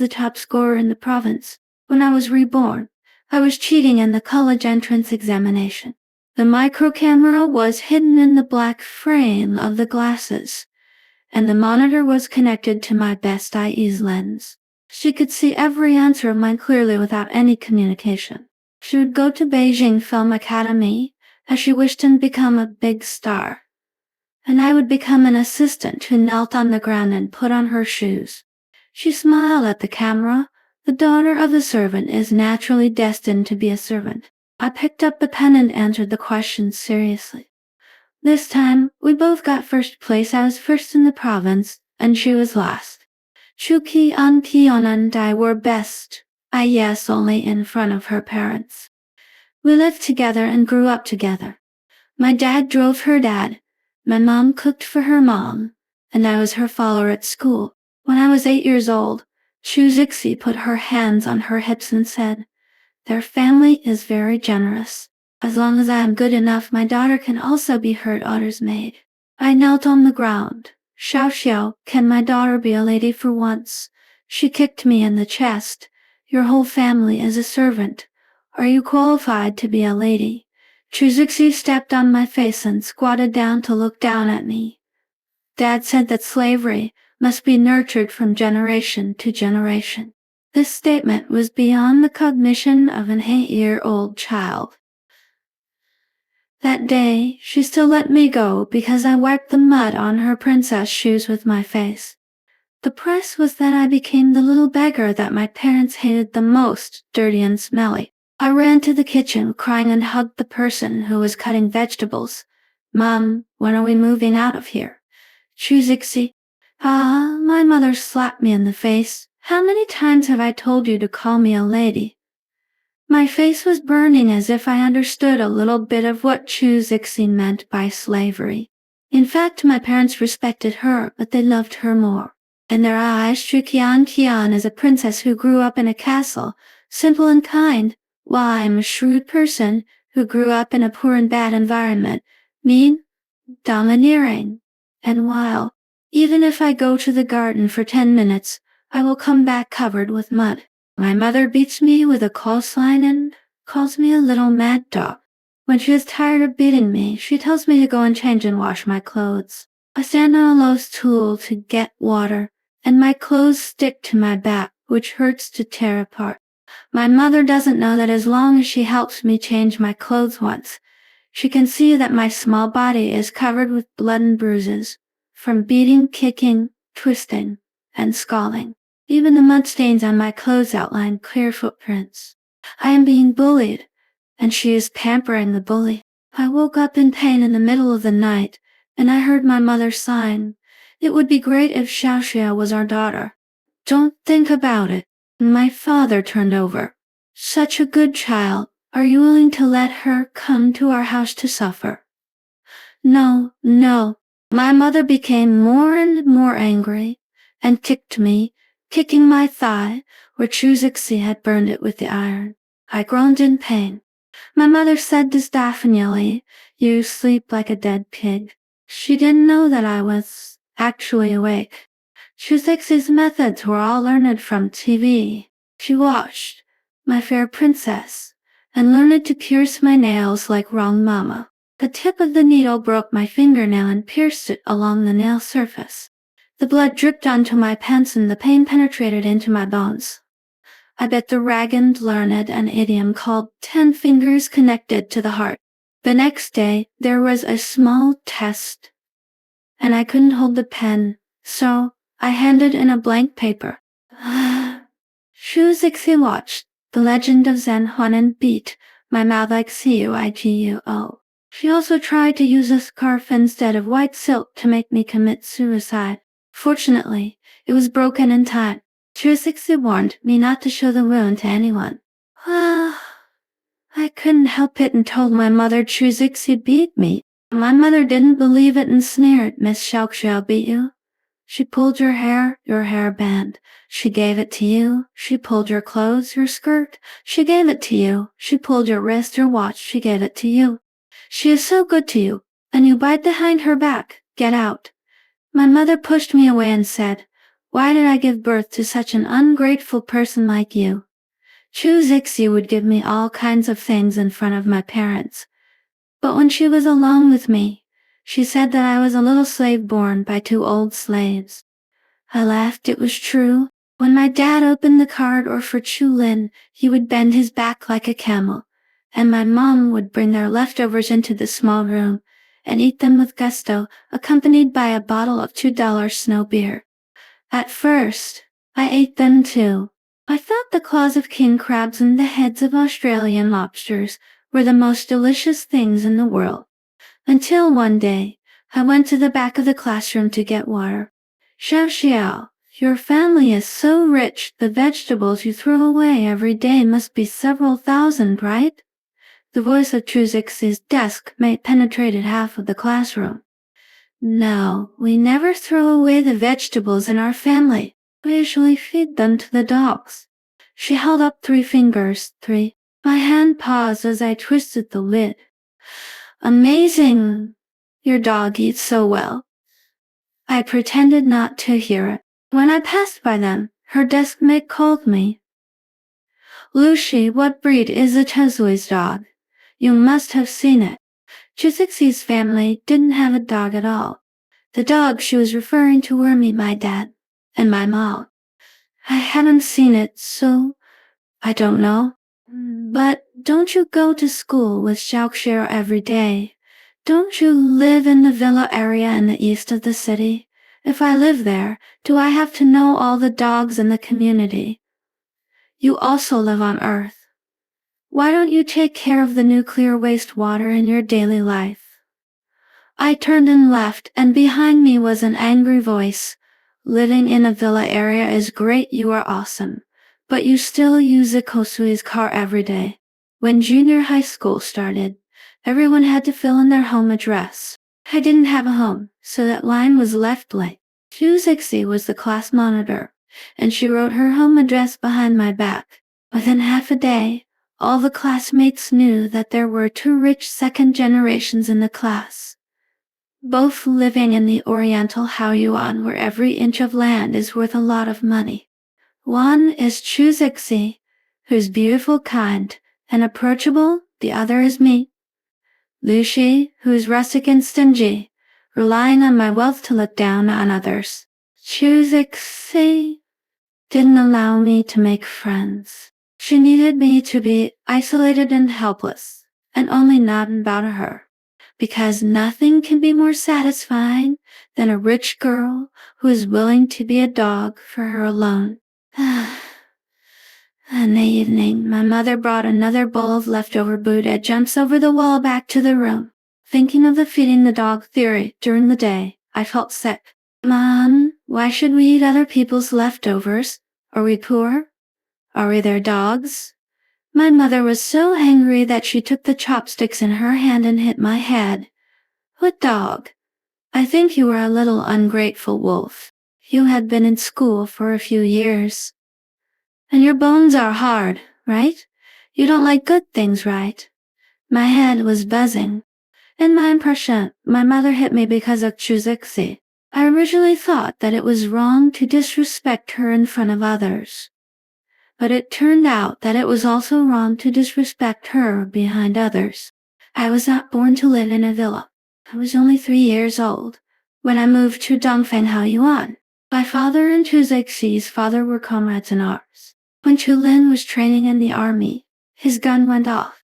the top scorer in the province. When I was reborn, I was cheating in the college entrance examination. The micro camera was hidden in the black frame of the glasses, and the monitor was connected to my best eye's lens. She could see every answer of mine clearly without any communication. She would go to Beijing Film Academy, as she wished to become a big star. And I would become an assistant who knelt on the ground and put on her shoes. She smiled at the camera. The daughter of a servant is naturally destined to be a servant. I picked up the pen and answered the question seriously. This time, we both got first place. I was first in the province, and she was last. Chu Qian and I were best. Yes, only in front of her parents. We lived together and grew up together. My dad drove her dad. My mom cooked for her mom, and I was her follower at school. When I was 8 years old, Chu Zixi put her hands on her hips and said, "Their family is very generous. As long as I am good enough, my daughter can also be her daughter's maid." I knelt on the ground. "Xiao, can my daughter be a lady for once?" She kicked me in the chest. "Your whole family is a servant. Are you qualified to be a lady?" Chu Zixi stepped on my face and squatted down to look down at me. Dad said that slavery must be nurtured from generation to generation. This statement was beyond the cognition of an 8-year-old child. That day, she still let me go because I wiped the mud on her princess shoes with my face. The price was that I became the little beggar that my parents hated the most, dirty and smelly. I ran to the kitchen crying and hugged the person who was cutting vegetables. "Mom, when are we moving out of here?" Chu Zixi. My mother slapped me in the face. "How many times have I told you to call me a lady?" My face was burning as if I understood a little bit of what Chu Zixi meant by slavery. In fact, my parents respected her, but they loved her more. In their eyes, Chu Qian is a princess who grew up in a castle, simple and kind, while I am a shrewd person who grew up in a poor and bad environment, mean, domineering, and wild. Even if I go to the garden for 10 minutes, I will come back covered with mud. My mother beats me with a clothesline and calls me a little mad dog. When she is tired of beating me, she tells me to go and change and wash my clothes. I stand on a low stool to get water, and my clothes stick to my back, which hurts to tear apart. My mother doesn't know that as long as she helps me change my clothes once, she can see that my small body is covered with blood and bruises, from beating, kicking, twisting, and scalding. Even the mud stains on my clothes outline clear footprints. I am being bullied, and she is pampering the bully. I woke up in pain in the middle of the night, and I heard my mother sighing. "It would be great if Xiao was our daughter." "Don't think about it." My father turned over. "Such a good child. Are you willing to let her come to our house to suffer?" No. My mother became more and more angry, and kicked me, kicking my thigh, where Chu Zixi had burned it with the iron. I groaned in pain. My mother said disaffectedly, "You sleep like a dead pig." She didn't know that I was actually awake. Chu Zixi's methods were all learned from TV. She watched My Fair Princess and learned to pierce my nails like wrong mama. The tip of the needle broke my fingernail and pierced it along the nail surface. The blood dripped onto my pants and the pain penetrated into my bones. I bet the Ragand learned an idiom called 10 fingers connected to the heart. The next day, there was a small test, and I couldn't hold the pen, so I handed in a blank paper. Chu Zixi watched The Legend of Zhen Huanan beat my mouth like cuiguo. She also tried to use a scarf instead of white silk to make me commit suicide. Fortunately, it was broken in time. Chu Zixi warned me not to show the wound to anyone. I couldn't help it and told my mother Chu Zixi beat me. My mother didn't believe it and sneered, "Miss Xiao beat you? She pulled your hair band. She gave it to you. She pulled your clothes, your skirt. She gave it to you. She pulled your wrist, your watch. She gave it to you. She is so good to you, and you bite behind her back. Get out." My mother pushed me away and said, Why did I give birth to such an ungrateful person like you? Chu Zixi would give me all kinds of things in front of my parents. But when she was alone with me, she said that I was a little slave born by two old slaves. I laughed. It was true. When my dad opened the card or for Chulin, he would bend his back like a camel, and my mom would bring their leftovers into the small room and eat them with gusto, accompanied by a bottle of $2 snow beer. At first, I ate them too. I thought the claws of king crabs and the heads of Australian lobsters were the most delicious things in the world. Until one day, I went to the back of the classroom to get water. Xiao Xiao, your family is so rich, the vegetables you throw away every day must be several thousand, right? The voice of Truzixi's desk mate penetrated half of the classroom. No, we never throw away the vegetables in our family. We usually feed them to the dogs. She held up 3 fingers, 3. My hand paused as I twisted the lid. Amazing! Your dog eats so well. I pretended not to hear it. When I passed by them, her desk mate called me. Lucy, what breed is a Tezui's dog? You must have seen it. Chizixi's family didn't have a dog at all. The dog she was referring to were me, my dad, and my mom. I haven't seen it, so I don't know. But don't you go to school with Xiaoxia every day? Don't you live in the villa area in the east of the city? If I live there, do I have to know all the dogs in the community? You also live on Earth. Why don't you take care of the nuclear wastewater in your daily life? I turned and left, and behind me was an angry voice. Living in a villa area is great, you are awesome. But you still use a Kosui's car every day. When junior high school started, everyone had to fill in their home address. I didn't have a home, so that line was left blank. Zixi was the class monitor, and she wrote her home address behind my back. Within half a day, all the classmates knew that there were 2 rich second generations in the class, both living in the Oriental Haoyuan, where every inch of land is worth a lot of money. One is Chu Zixi, who's beautiful, kind, and approachable. The other is me, Lucy, who's rustic and stingy, relying on my wealth to look down on others. Chu Zixi didn't allow me to make friends. She needed me to be isolated and helpless, and only nod and bow to her, because nothing can be more satisfying than a rich girl who is willing to be a dog for her alone. In the evening, my mother brought another bowl of leftover Buddha jumps over the wall back to the room. Thinking of the feeding the dog theory during the day, I felt sick. Mom, why should we eat other people's leftovers? Are we poor? Are we their dogs? My mother was so angry that she took the chopsticks in her hand and hit my head. What dog? I think you were a little ungrateful wolf. You had been in school for a few years. And your bones are hard, right? You don't like good things, right? My head was buzzing. In my impression, my mother hit me because of Chu Zixi. I originally thought that it was wrong to disrespect her in front of others. But it turned out that it was also wrong to disrespect her behind others. I was not born to live in a villa. I was only 3 years old when I moved to Dongfeng Haoyuan. My father and Chu Zixi's father were comrades in arms. When Chu Lin was training in the army, his gun went off.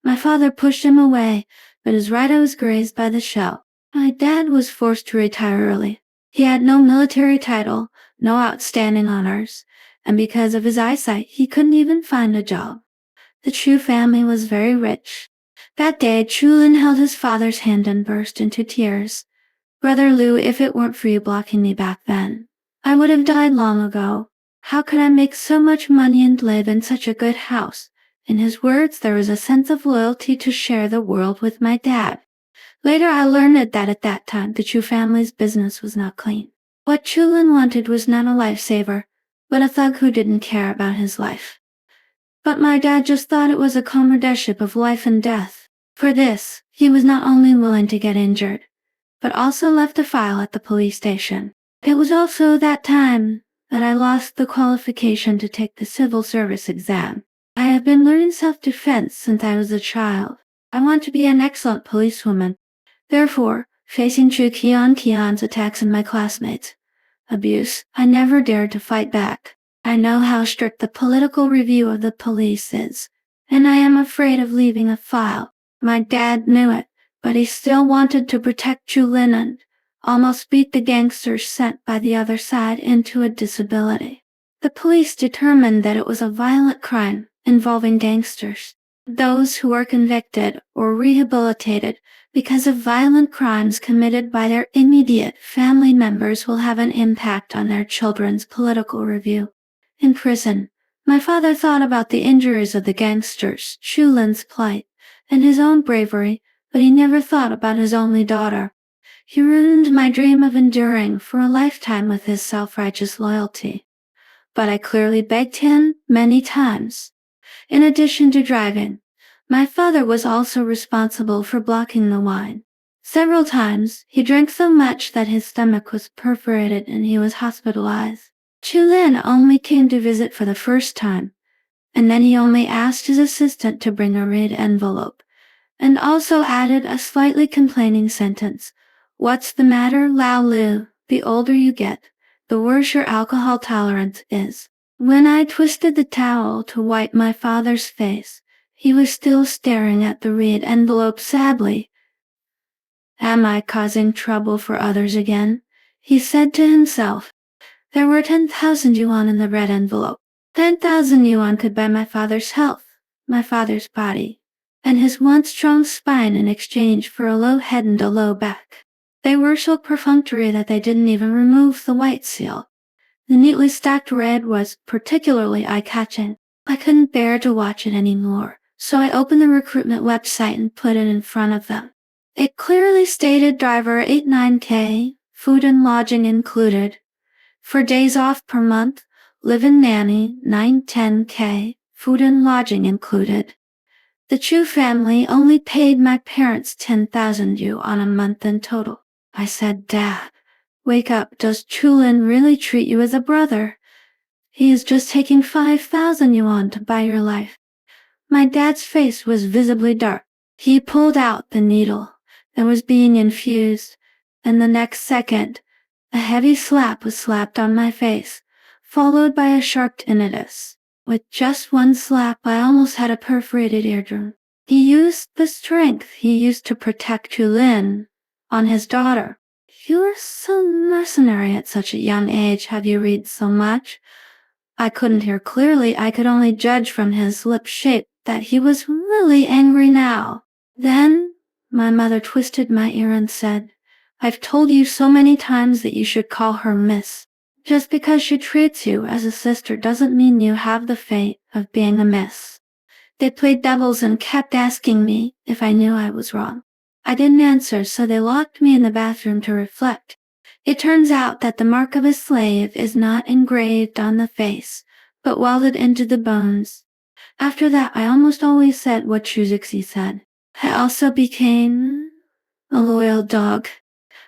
My father pushed him away, but his right eye was grazed by the shell. My dad was forced to retire early. He had no military title, no outstanding honors, and because of his eyesight, he couldn't even find a job. The Chu family was very rich. That day, Chu Lin held his father's hand and burst into tears. Brother Lu, if it weren't for you blocking me back then, I would have died long ago. How could I make so much money and live in such a good house? In his words, there was a sense of loyalty to share the world with my dad. Later I learned that at that time, the Chu family's business was not clean. What Chu Lin wanted was not a lifesaver, but a thug who didn't care about his life. But my dad just thought it was a comradeship of life and death. For this, he was not only willing to get injured, but also left a file at the police station. It was also that time that I lost the qualification to take the civil service exam. I have been learning self-defense since I was a child. I want to be an excellent policewoman. Therefore, facing Chu Qian's attacks and my classmates' abuse, I never dared to fight back. I know how strict the political review of the police is, and I am afraid of leaving a file. My dad knew it, but he still wanted to protect Julin and almost beat the gangsters sent by the other side into a disability. The police determined that it was a violent crime involving gangsters. Those who were convicted or rehabilitated because of violent crimes committed by their immediate family members will have an impact on their children's political review. In prison, my father thought about the injuries of the gangsters, Shulin's plight, and his own bravery, but he never thought about his only daughter. He ruined my dream of enduring for a lifetime with his self-righteous loyalty. But I clearly begged him many times. In addition to driving, my father was also responsible for blocking the wine. Several times, he drank so much that his stomach was perforated and he was hospitalized. Chulin only came to visit for the first time, and then he only asked his assistant to bring a red envelope, and also added a slightly complaining sentence. What's the matter, Lao Lu? The older you get, the worse your alcohol tolerance is. When I twisted the towel to wipe my father's face, he was still staring at the red envelope sadly. Am I causing trouble for others again? He said to himself. There were 10,000 yuan in the red envelope. 10,000 yuan could buy my father's health, my father's body, and his once strong spine in exchange for a low head and a low back. They were so perfunctory that they didn't even remove the white seal. The neatly stacked red was particularly eye-catching. I couldn't bear to watch it anymore, so I opened the recruitment website and put it in front of them. It clearly stated driver 89K, food and lodging included. For days off per month, live-in nanny 910K, food and lodging included. The Chu family only paid my parents 10,000 yuan a month in total. I said, Dad, wake up, does Chulin really treat you as a brother? He is just taking 5,000 yuan to buy your life. My dad's face was visibly dark. He pulled out the needle that was being infused, and the next second, a heavy slap was slapped on my face, followed by a sharp tinnitus. With just one slap, I almost had a perforated eardrum. He used the strength he used to protect Chulin on his daughter. You are so mercenary at such a young age. Have you read so much? I couldn't hear clearly. I could only judge from his lip shape that he was really angry now. Then, my mother twisted my ear and said, I've told you so many times that you should call her Miss. Just because she treats you as a sister doesn't mean you have the fate of being a miss. They played doubles and kept asking me if I knew I was wrong. I didn't answer, so they locked me in the bathroom to reflect. It turns out that the mark of a slave is not engraved on the face, but welded into the bones. After that, I almost always said what Shuzixi said. I also became a loyal dog.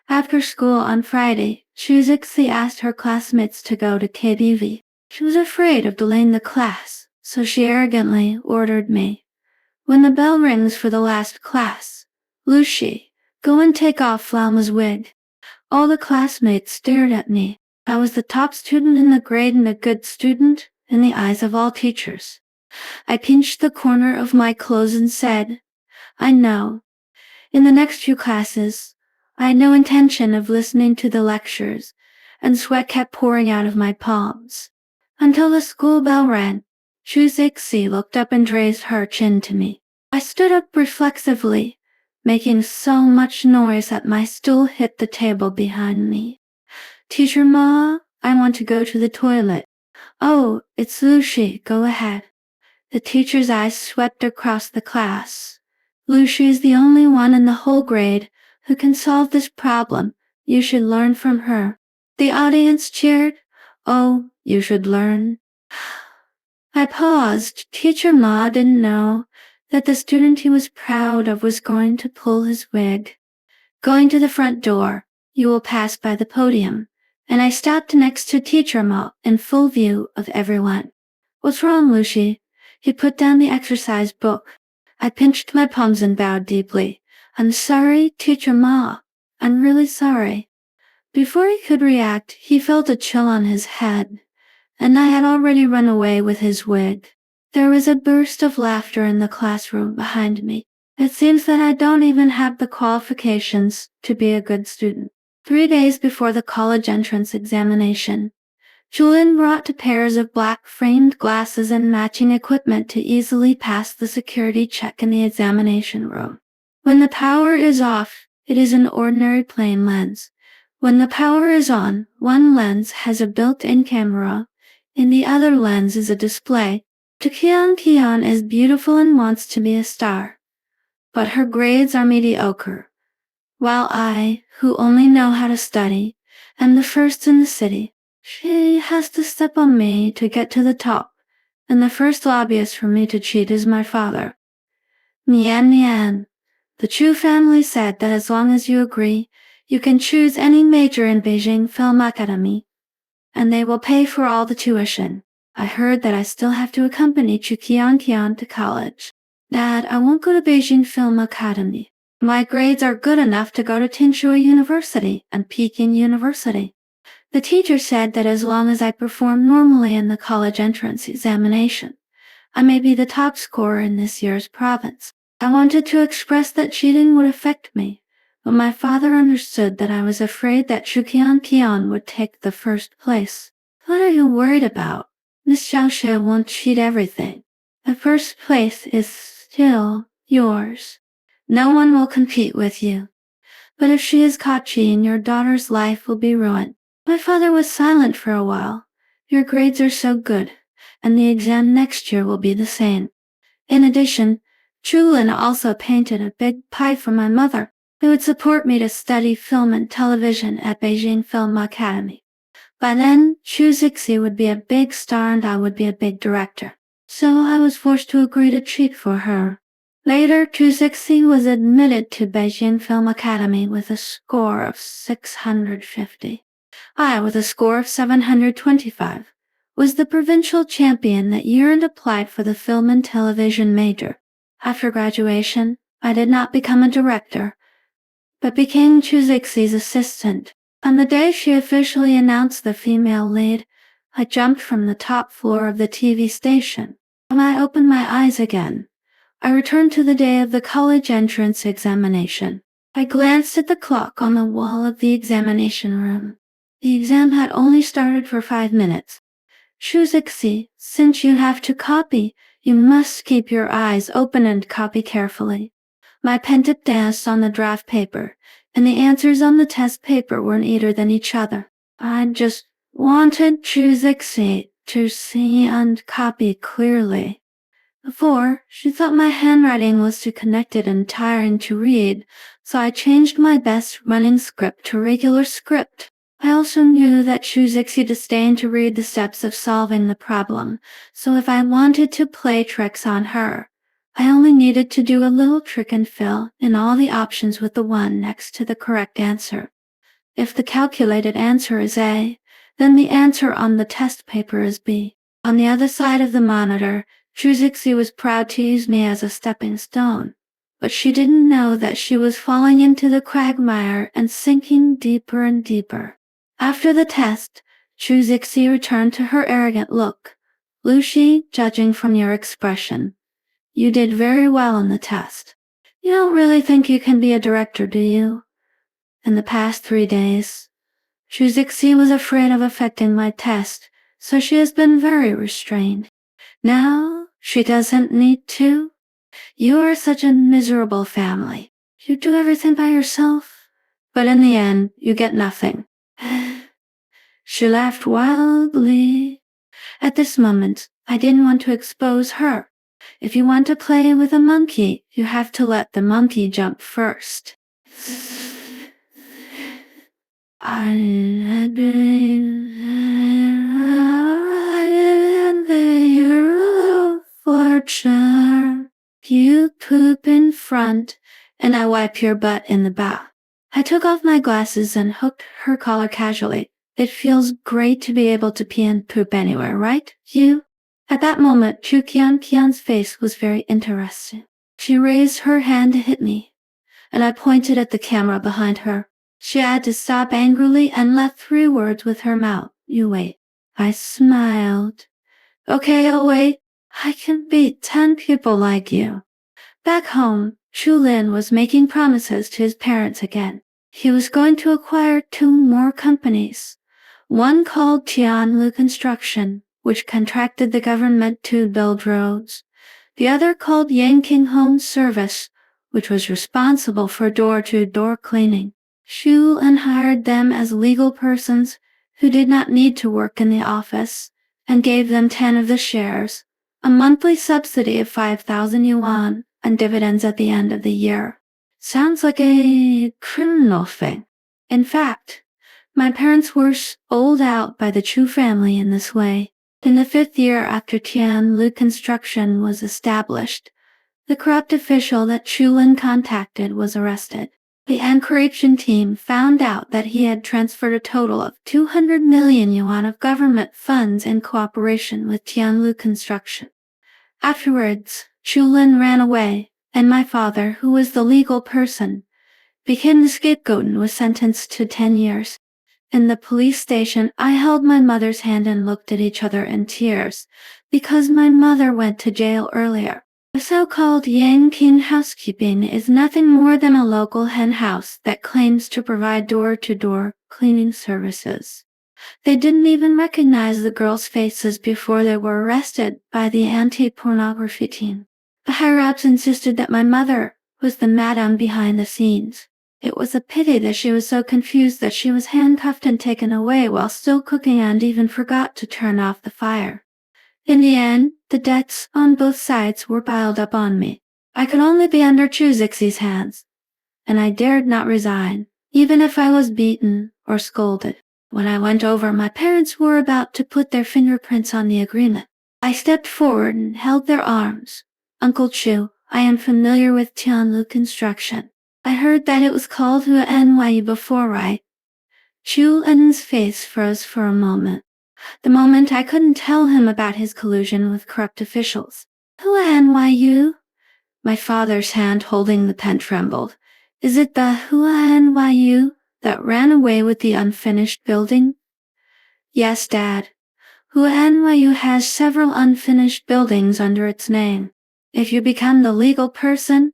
After school on Friday, Shuzixi asked her classmates to go to KBV. She was afraid of delaying the class, so she arrogantly ordered me. When the bell rings for the last class, Lucy, go and take off Flauma's wig. All the classmates stared at me. I was the top student in the grade and a good student in the eyes of all teachers. I pinched the corner of my clothes and said, I know. In the next few classes, I had no intention of listening to the lectures, and sweat kept pouring out of my palms. Until the school bell rang, Chu Zixi looked up and raised her chin to me. I stood up reflexively, making so much noise that my stool hit the table behind me. Teacher Ma, I want to go to the toilet. Oh, it's Lucy, go ahead. The teacher's eyes swept across the class. Lucy is the only one in the whole grade who can solve this problem. You should learn from her. The audience cheered. Oh, you should learn. I paused. Teacher Ma didn't know that the student he was proud of was going to pull his wig. Going to the front door, you will pass by the podium. and I stopped next to Teacher Ma in full view of everyone. "What's wrong, Lucy?" He put down the exercise book. I pinched my palms and bowed deeply. "I'm sorry, Teacher Ma. I'm really sorry." Before he could react, he felt a chill on his head, and I had already run away with his wig. There was a burst of laughter in the classroom behind me. It seems that I don't even have the qualifications to be a good student. 3 days before the college entrance examination, Julian brought 2 pairs of black framed glasses and matching equipment to easily pass the security check in the examination room. When the power is off, it is an ordinary plain lens. When the power is on, one lens has a built-in camera, and the other lens is a display. Kian is beautiful and wants to be a star, but her grades are mediocre, while I, who only know how to study, am the first in the city. She has to step on me to get to the top, and the first lobbyist for me to cheat is my father. Nian. The Chu family said that as long as you agree, you can choose any major in Beijing Film Academy, and they will pay for all the tuition. I heard that I still have to accompany Chu Qian to college. Dad, I won't go to Beijing Film Academy. My grades are good enough to go to Tinshui University and Peking University. The teacher said that as long as I perform normally in the college entrance examination, I may be the top scorer in this year's province. I wanted to express that cheating would affect me, but my father understood that I was afraid that Chu Qian would take the first place. What are you worried about? Miss Xiaoxue won't cheat everything. The first place is still yours. No one will compete with you. But if she is caught cheating, your daughter's life will be ruined. My father was silent for a while. Your grades are so good, and the exam next year will be the same. In addition, Chulin also painted a big pie for my mother, who would support me to study film and television at Beijing Film Academy. By then, Chu Zixi would be a big star and I would be a big director. So I was forced to agree to cheat for her. Later, Chu Zixi was admitted to Beijing Film Academy with a score of 650. I, with a score of 725, was the provincial champion that year and applied for the film and television major. After graduation, I did not become a director, but became Chu Zixi's assistant. On the day she officially announced the female lead, I jumped from the top floor of the TV station. When I opened my eyes again, I returned to the day of the college entrance examination. I glanced at the clock on the wall of the examination room. The exam had only started for 5 minutes. Chu Zixi, since you have to copy, you must keep your eyes open and copy carefully. My pen danced on the draft paper, and the answers on the test paper were neater than each other. I just wanted Chu Zixi to see and copy clearly. Before, she thought my handwriting was too connected and tiring to read, so I changed my best running script to regular script. I also knew that Chu Zixi disdained to read the steps of solving the problem, so if I wanted to play tricks on her, I only needed to do a little trick and fill in all the options with the one next to the correct answer. If the calculated answer is A, then the answer on the test paper is B. On the other side of the monitor, Chu Zixi was proud to use me as a stepping stone, but she didn't know that she was falling into the quagmire and sinking deeper and deeper. After the test, Chu Zixi returned to her arrogant look. Lucy, judging from your expression, you did very well on the test. You don't really think you can be a director, do you? In the past 3 days, Chu Zixi was afraid of affecting my test, so she has been very restrained. Now, she doesn't need to. You are such a miserable family. You do everything by yourself, but in the end, you get nothing. She laughed wildly. At this moment, I didn't want to expose her. If you want to play with a monkey, you have to let the monkey jump first. Fortune. You poop in front, and I wipe your butt in the back. I took off my glasses and hooked her collar casually. It feels great to be able to pee and poop anywhere, right, you? At that moment, Chu Qianqian's face was very interesting. She raised her hand to hit me, and I pointed at the camera behind her. She had to stop angrily and left 3 words with her mouth. You wait. I smiled. Okay, I'll wait. I can beat 10 people like you. Back home, Chu Lin was making promises to his parents again. He was going to acquire 2 more companies. One called Tianlu Construction, which contracted the government to build roads. The other called Yanqing Home Service, which was responsible for door-to-door cleaning. Xu Lin hired them as legal persons who did not need to work in the office, and gave them 10 of the shares, a monthly subsidy of 5,000 yuan, and dividends at the end of the year. Sounds like a criminal thing. In fact, my parents were sold out by the Chu family in this way. In the 5th year after Tianlu Construction was established, the corrupt official that Chu Lin contacted was arrested. The encryption team found out that he had transferred a total of 200 million yuan of government funds in cooperation with Tianlu Construction. Afterwards, Chu Lin ran away, and my father, who was the legal person, became the scapegoat and was sentenced to 10 years. In the police station, I held my mother's hand and looked at each other in tears, because my mother went to jail earlier. The so-called Yanqing housekeeping is nothing more than a local hen house that claims to provide door-to-door cleaning services. They didn't even recognize the girls' faces before they were arrested by the anti-pornography team. The higher-ups insisted that my mother was the madam behind the scenes. It was a pity that she was so confused that she was handcuffed and taken away while still cooking and even forgot to turn off the fire. In the end, the debts on both sides were piled up on me. I could only be under Chu Zixi's hands, and I dared not resign, even if I was beaten or scolded. When I went over, my parents were about to put their fingerprints on the agreement. I stepped forward and held their arms. Uncle Chu, I am familiar with Tianlu Construction. I heard that it was called NYU before, right? Chu Lin's face froze for a moment. The moment I couldn't tell him about his collusion with corrupt officials. Who NYU? My father's hand holding the pen trembled. Is it the Hua NYU that ran away with the unfinished building? Yes, Dad. Hua NYU has several unfinished buildings under its name. If you become the legal person,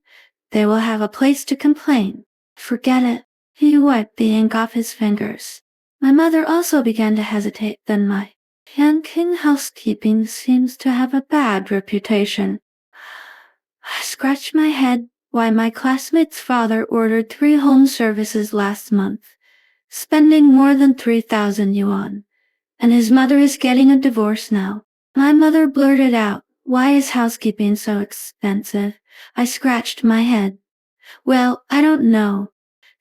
they will have a place to complain. Forget it. He wiped the ink off his fingers. My mother also began to hesitate. Then my Yanqing housekeeping seems to have a bad reputation. I scratched my head. Why, my classmate's father ordered 3 home services last month, spending more than 3,000 yuan. And his mother is getting a divorce now. My mother blurted out, why is housekeeping so expensive? I scratched my head. Well, I don't know.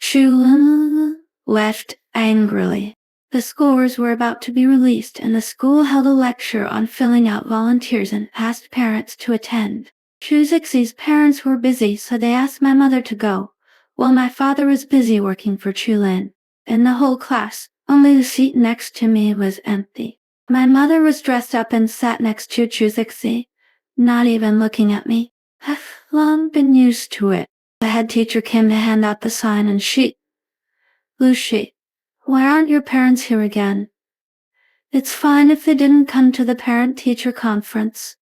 Chu left angrily. The scores were about to be released and the school held a lecture on filling out volunteers and asked parents to attend. Chu Zixi's parents were busy, so they asked my mother to go, while my father was busy working for Chu Lin. In the whole class, only the seat next to me was empty. My mother was dressed up and sat next to Chu Zixi, not even looking at me. I've long been used to it. The head teacher came to hand out the sign and Lucy, why aren't your parents here again? It's fine if they didn't come to the parent-teacher conference,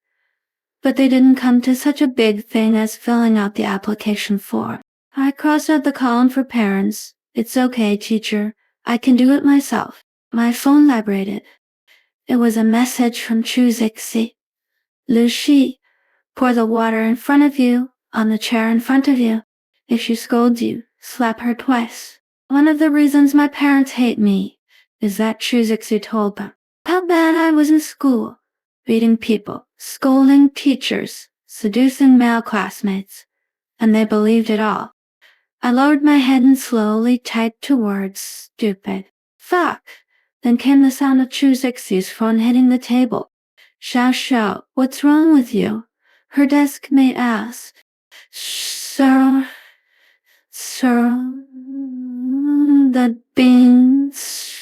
but they didn't come to such a big thing as filling out the application form. I crossed out the column for parents. It's okay, teacher. I can do it myself. My phone vibrated. It was a message from Chu Zixi. Lucy, pour the water in front of you, on the chair in front of you. If she scolds you, slap her twice. One of the reasons my parents hate me is that Chu Zixi told them how bad I was in school, beating people, scolding teachers, seducing male classmates, and they believed it all. I lowered my head and slowly typed 2 words, stupid. Fuck. Then came the sound of Chu Zixi's phone hitting the table. Xiao, what's wrong with you? Her desk mate asked. Sir, the beans.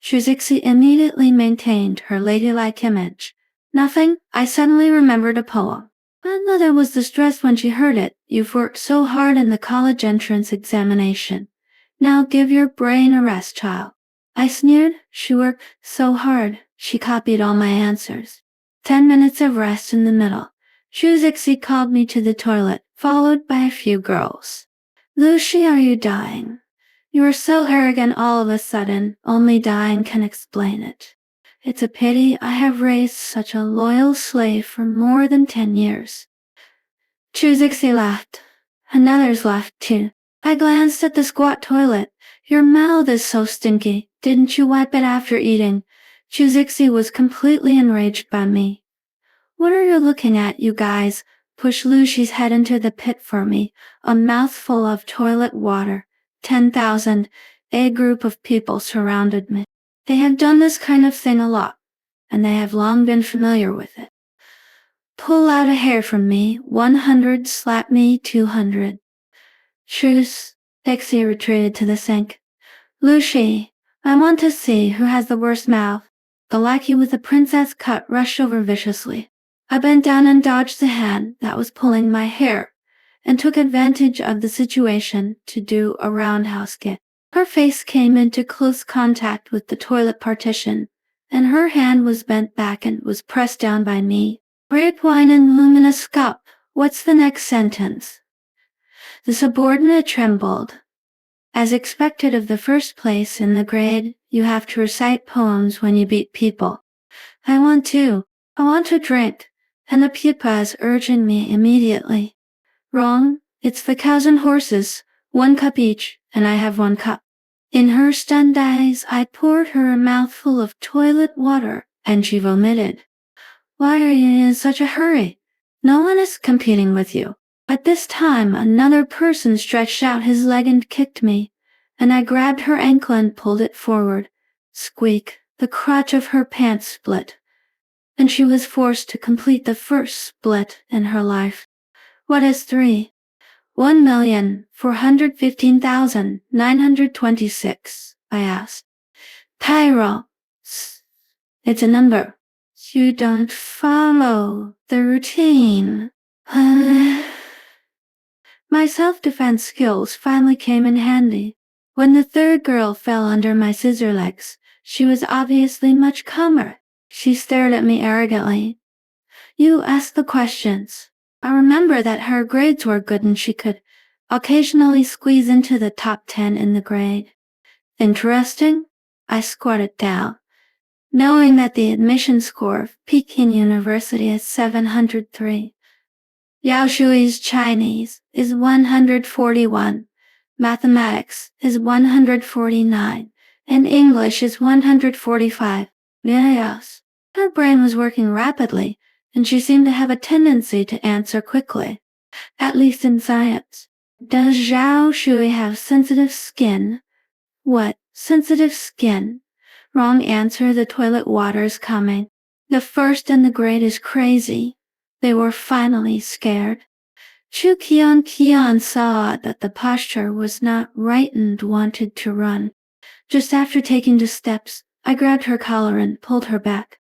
Shuzixi immediately maintained her ladylike image. Nothing, I suddenly remembered a poem. My mother was distressed when she heard it. You've worked so hard in the college entrance examination. Now give your brain a rest, child. I sneered. She worked so hard. She copied all my answers. 10 minutes of rest in the middle. Shuzixi called me to the toilet, followed by a few girls. Lucy, are you dying? You are so arrogant all of a sudden. Only dying can explain it. It's a pity I have raised such a loyal slave for more than 10 years. Shuzixi laughed. And others laughed too. I glanced at the squat toilet. Your mouth is so stinky. Didn't you wipe it after eating? Shuzixi was completely enraged by me. What are you looking at, you guys? Push Lucy's head into the pit for me. A mouthful of toilet water. 10,000. A group of people surrounded me. They have done this kind of thing a lot, and they have long been familiar with it. Pull out a hair from me. 100. Slap me. 200. Shuz. Pixie retreated to the sink. Lucy, I want to see who has the worst mouth. The lackey with the princess cut rushed over viciously. I bent down and dodged the hand that was pulling my hair, and took advantage of the situation to do a roundhouse kick. Her face came into close contact with the toilet partition, and her hand was bent back and was pressed down by me. Great wine and luminous cup. What's the next sentence? The subordinate trembled. As expected of the first place in the grade, you have to recite poems when you beat people. I want to drink, and the pupa is urging me immediately. Wrong, it's the cows and horses, 1 cup each, and I have 1 cup. In her stunned eyes, I poured her a mouthful of toilet water, and she vomited. Why are you in such a hurry? No one is competing with you. At this time, another person stretched out his leg and kicked me, and I grabbed her ankle and pulled it forward. Squeak, the crotch of her pants split, and she was forced to complete the first split in her life. What is 3? 1,415,926, I asked. Tyro. It's a number. You don't follow the routine. My self-defense skills finally came in handy. When the third girl fell under my scissor legs, she was obviously much calmer. She stared at me arrogantly. You asked the questions. I remember that her grades were good and she could occasionally squeeze into the top 10 in the grade. Interesting? I squatted down, knowing that the admission score of Peking University is 703. Yao Shui's Chinese is 141, mathematics is 149, and English is 145. Yes. Her brain was working rapidly, and she seemed to have a tendency to answer quickly, at least in science. Does Zhao Shui have sensitive skin? What, sensitive skin? Wrong answer, the toilet water's coming. The first in the grade is crazy. They were finally scared. Chu Qian saw that the posture was not right and wanted to run. Just after taking 2 steps, I grabbed her collar and pulled her back.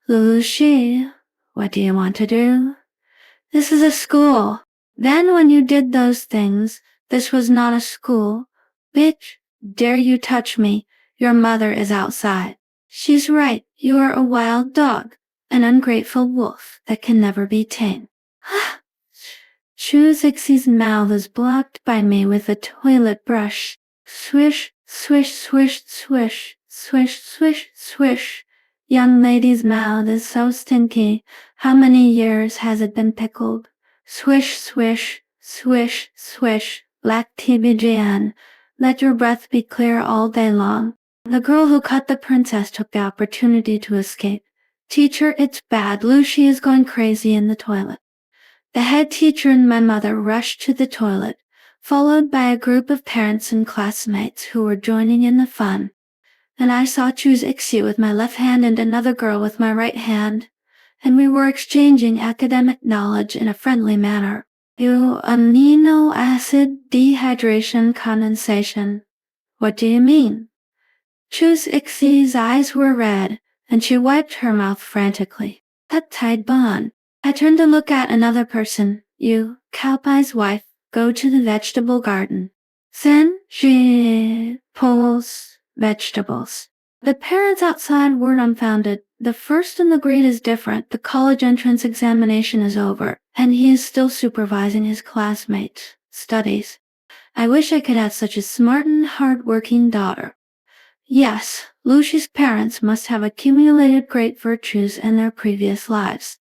Lucy, what do you want to do? This is a school. Then when you did those things, this was not a school. Bitch, dare you touch me? Your mother is outside. She's right, you are a wild dog, an ungrateful wolf that can never be tamed. Shuzixi's mouth is blocked by me with a toilet brush. Swish, swish, swish, swish, swish, swish, swish. Young lady's mouth is so stinky. How many years has it been pickled? Swish, swish, swish, swish. Black TBGN. Let your breath be clear all day long. The girl who cut the princess took the opportunity to escape. Teacher, it's bad. Lucy is going crazy in the toilet. The head teacher and my mother rushed to the toilet, followed by a group of parents and classmates who were joining in the fun. And I saw Shuzixi with my left hand and another girl with my right hand, and we were exchanging academic knowledge in a friendly manner. Amino acid dehydration condensation. What do you mean? Chu's Ixie's eyes were red, and she wiped her mouth frantically. Peptide bond. I turned to look at another person. You, Cowpie's wife, go to the vegetable garden. Then she pulls vegetables. The parents outside were dumbfounded. The first in the grade is different. The college entrance examination is over, and he is still supervising his classmates' studies. I wish I could have such a smart and hard-working daughter. Yes, Lucy's parents must have accumulated great virtues in their previous lives.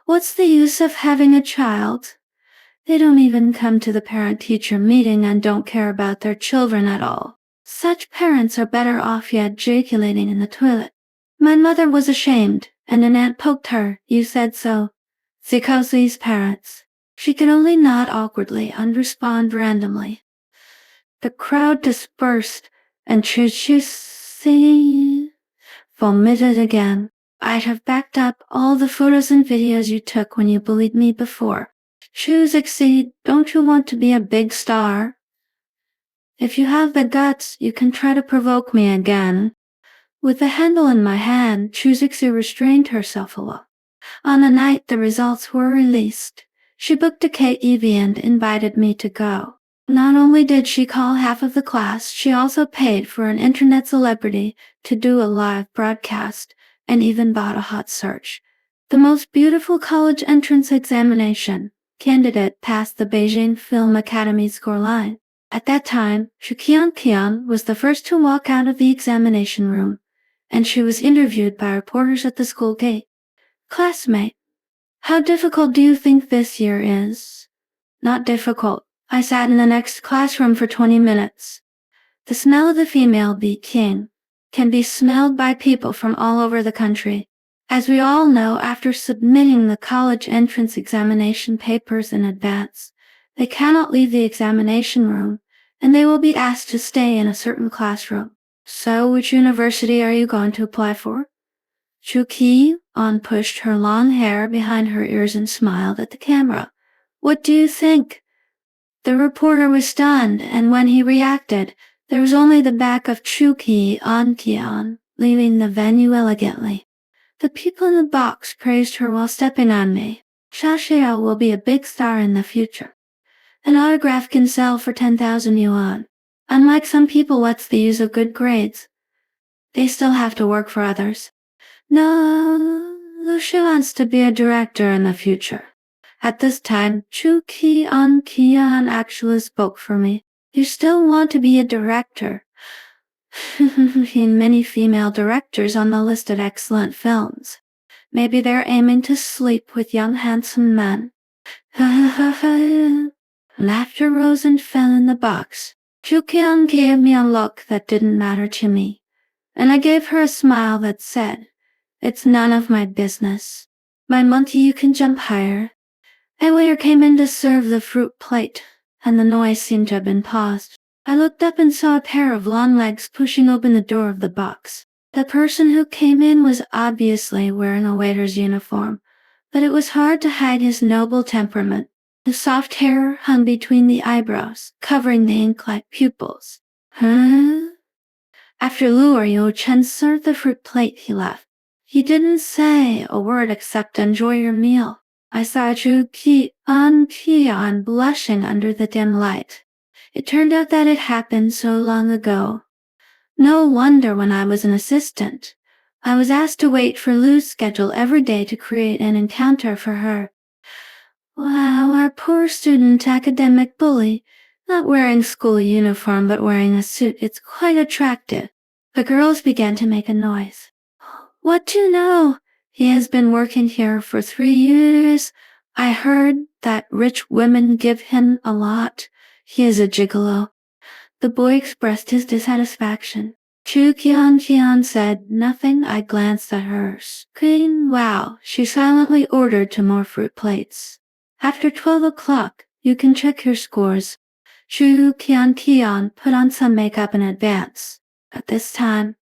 What's the use of having a child? They don't even come to the parent-teacher meeting and don't care about their children at all. Such parents are better off ejaculating in the toilet. My mother was ashamed, and an aunt poked her. You said so. Because these parents. She could only nod awkwardly and respond randomly. The crowd dispersed, and Chuchusi vomited again. I'd have backed up all the photos and videos you took when you bullied me before. Choose Exceed, don't you want to be a big star? If you have the guts, you can try to provoke me again. With the handle in my hand, Chuzixu restrained herself a little. On the night the results were released, she booked a KEV and invited me to go. Not only did she call half of the class, she also paid for an internet celebrity to do a live broadcast, and even bought a hot search. The most beautiful college entrance examination candidate passed the Beijing Film Academy scoreline. At that time, Shuqian was the first to walk out of the examination room, and she was interviewed by reporters at the school gate. Classmate, how difficult do you think this year is? Not difficult. I sat in the next classroom for 20 minutes. The smell of the female bee king can be smelled by people from all over the country. As we all know, after submitting the college entrance examination papers in advance, they cannot leave the examination room, and they will be asked to stay in a certain classroom. So, which university are you going to apply for? Chu Ki-on pushed her long hair behind her ears and smiled at the camera. What do you think? The reporter was stunned, and when he reacted, there was only the back of Chu Ki-on, leaving the venue elegantly. The people in the box praised her while stepping on me. Xiaoxiao will be a big star in the future. An autograph can sell for 10,000 yuan. Unlike some people, what's the use of good grades? They still have to work for others. No, Lucia wants to be a director in the future. At this time, Chu Kian actually spoke for me. You still want to be a director? Many female directors on the list of excellent films. Maybe they're aiming to sleep with young handsome men. Laughter rose and fell in the box. Chu Kian gave me a look that didn't matter to me, and I gave her a smile that said, "It's none of my business. My monkey, you can jump higher." A waiter came in to serve the fruit plate, and the noise seemed to have been paused. I looked up and saw a pair of long legs pushing open the door of the box. The person who came in was obviously wearing a waiter's uniform, but it was hard to hide his noble temperament. The soft hair hung between the eyebrows, covering the ink-like pupils. After Luo Yo-chen served the fruit plate, he left. He didn't say a word except enjoy your meal. I saw Chu Kian blushing under the dim light. It turned out that it happened so long ago. No wonder when I was an assistant, I was asked to wait for Lu's schedule every day to create an encounter for her. Wow, our poor student academic bully, not wearing school uniform but wearing a suit, it's quite attractive. The girls began to make a noise. What do you know? He has been working here for 3 years. I heard that rich women give him a lot. He is a gigolo. The boy expressed his dissatisfaction. Chu Qian said nothing. I glanced at her screen. Wow, she silently ordered 2 more fruit plates. After 12 o'clock, you can check your scores. Chu Qian put on some makeup in advance. At this time,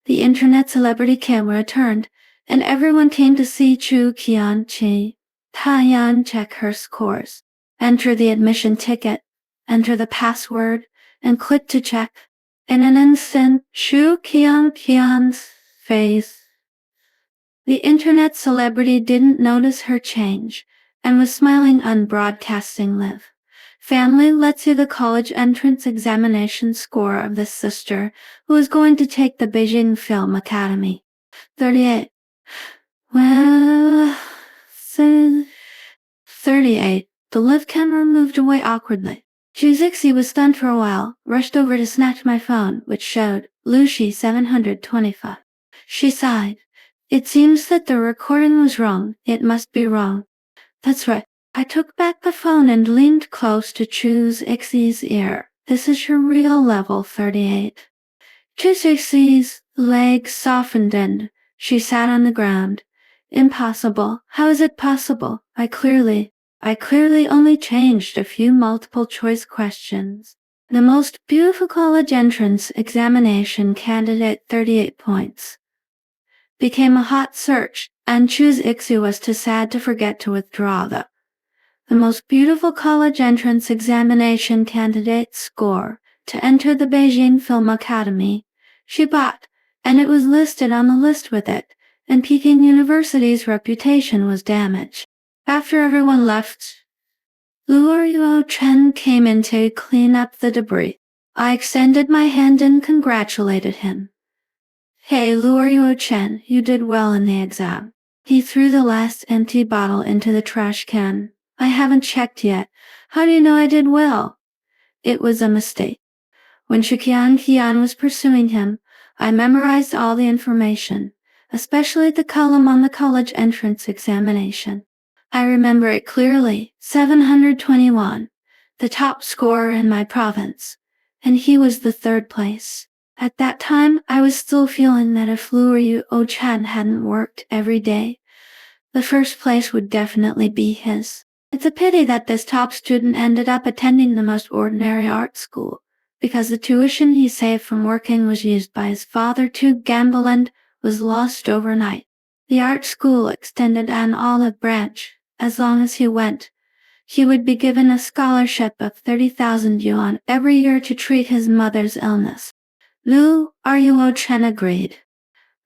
the internet celebrity camera turned, and everyone came to see Chu Qian. Tayan check her scores. Enter the admission ticket, enter the password, and click to check. In an instant, Shu Qian's face. The internet celebrity didn't notice her change, and was smiling unbroadcasting live. Family, let's see the college entrance examination score of this sister, who is going to take the Beijing Film Academy. 38. Well, 38. The live camera moved away awkwardly. Zixi was stunned for a while, rushed over to snatch my phone, which showed Lucy 725. She sighed. It seems that the recording was wrong. It must be wrong. That's right. I took back the phone and leaned close to Xi's ear. This is your real level 38. Xi's legs softened and she sat on the ground. Impossible. How is it possible? I clearly only changed a few multiple choice questions. The most beautiful college entrance examination candidate 38 points. Became a hot search, and Ixi was too sad to forget to withdraw the most beautiful college entrance examination candidate score to enter the Beijing Film Academy. She bought, and it was listed on the list with it, and Peking University's reputation was damaged. After everyone left, Luo Chen came in to clean up the debris. I extended my hand and congratulated him. Hey Luo Chen, you did well in the exam. He threw the last empty bottle into the trash can. I haven't checked yet. How do you know I did well? It was a mistake. When Qian was pursuing him, I memorized all the information, especially the column on the college entrance examination. I remember it clearly, 721, the top scorer in my province, and he was the third place. At that time, I was still feeling that if Luo Chen hadn't worked every day, the first place would definitely be his. It's a pity that this top student ended up attending the most ordinary art school, because the tuition he saved from working was used by his father to gamble and was lost overnight. The art school extended an olive branch. As long as he went, he would be given a scholarship of 30,000 yuan every year to treat his mother's illness. Luo Chen agreed.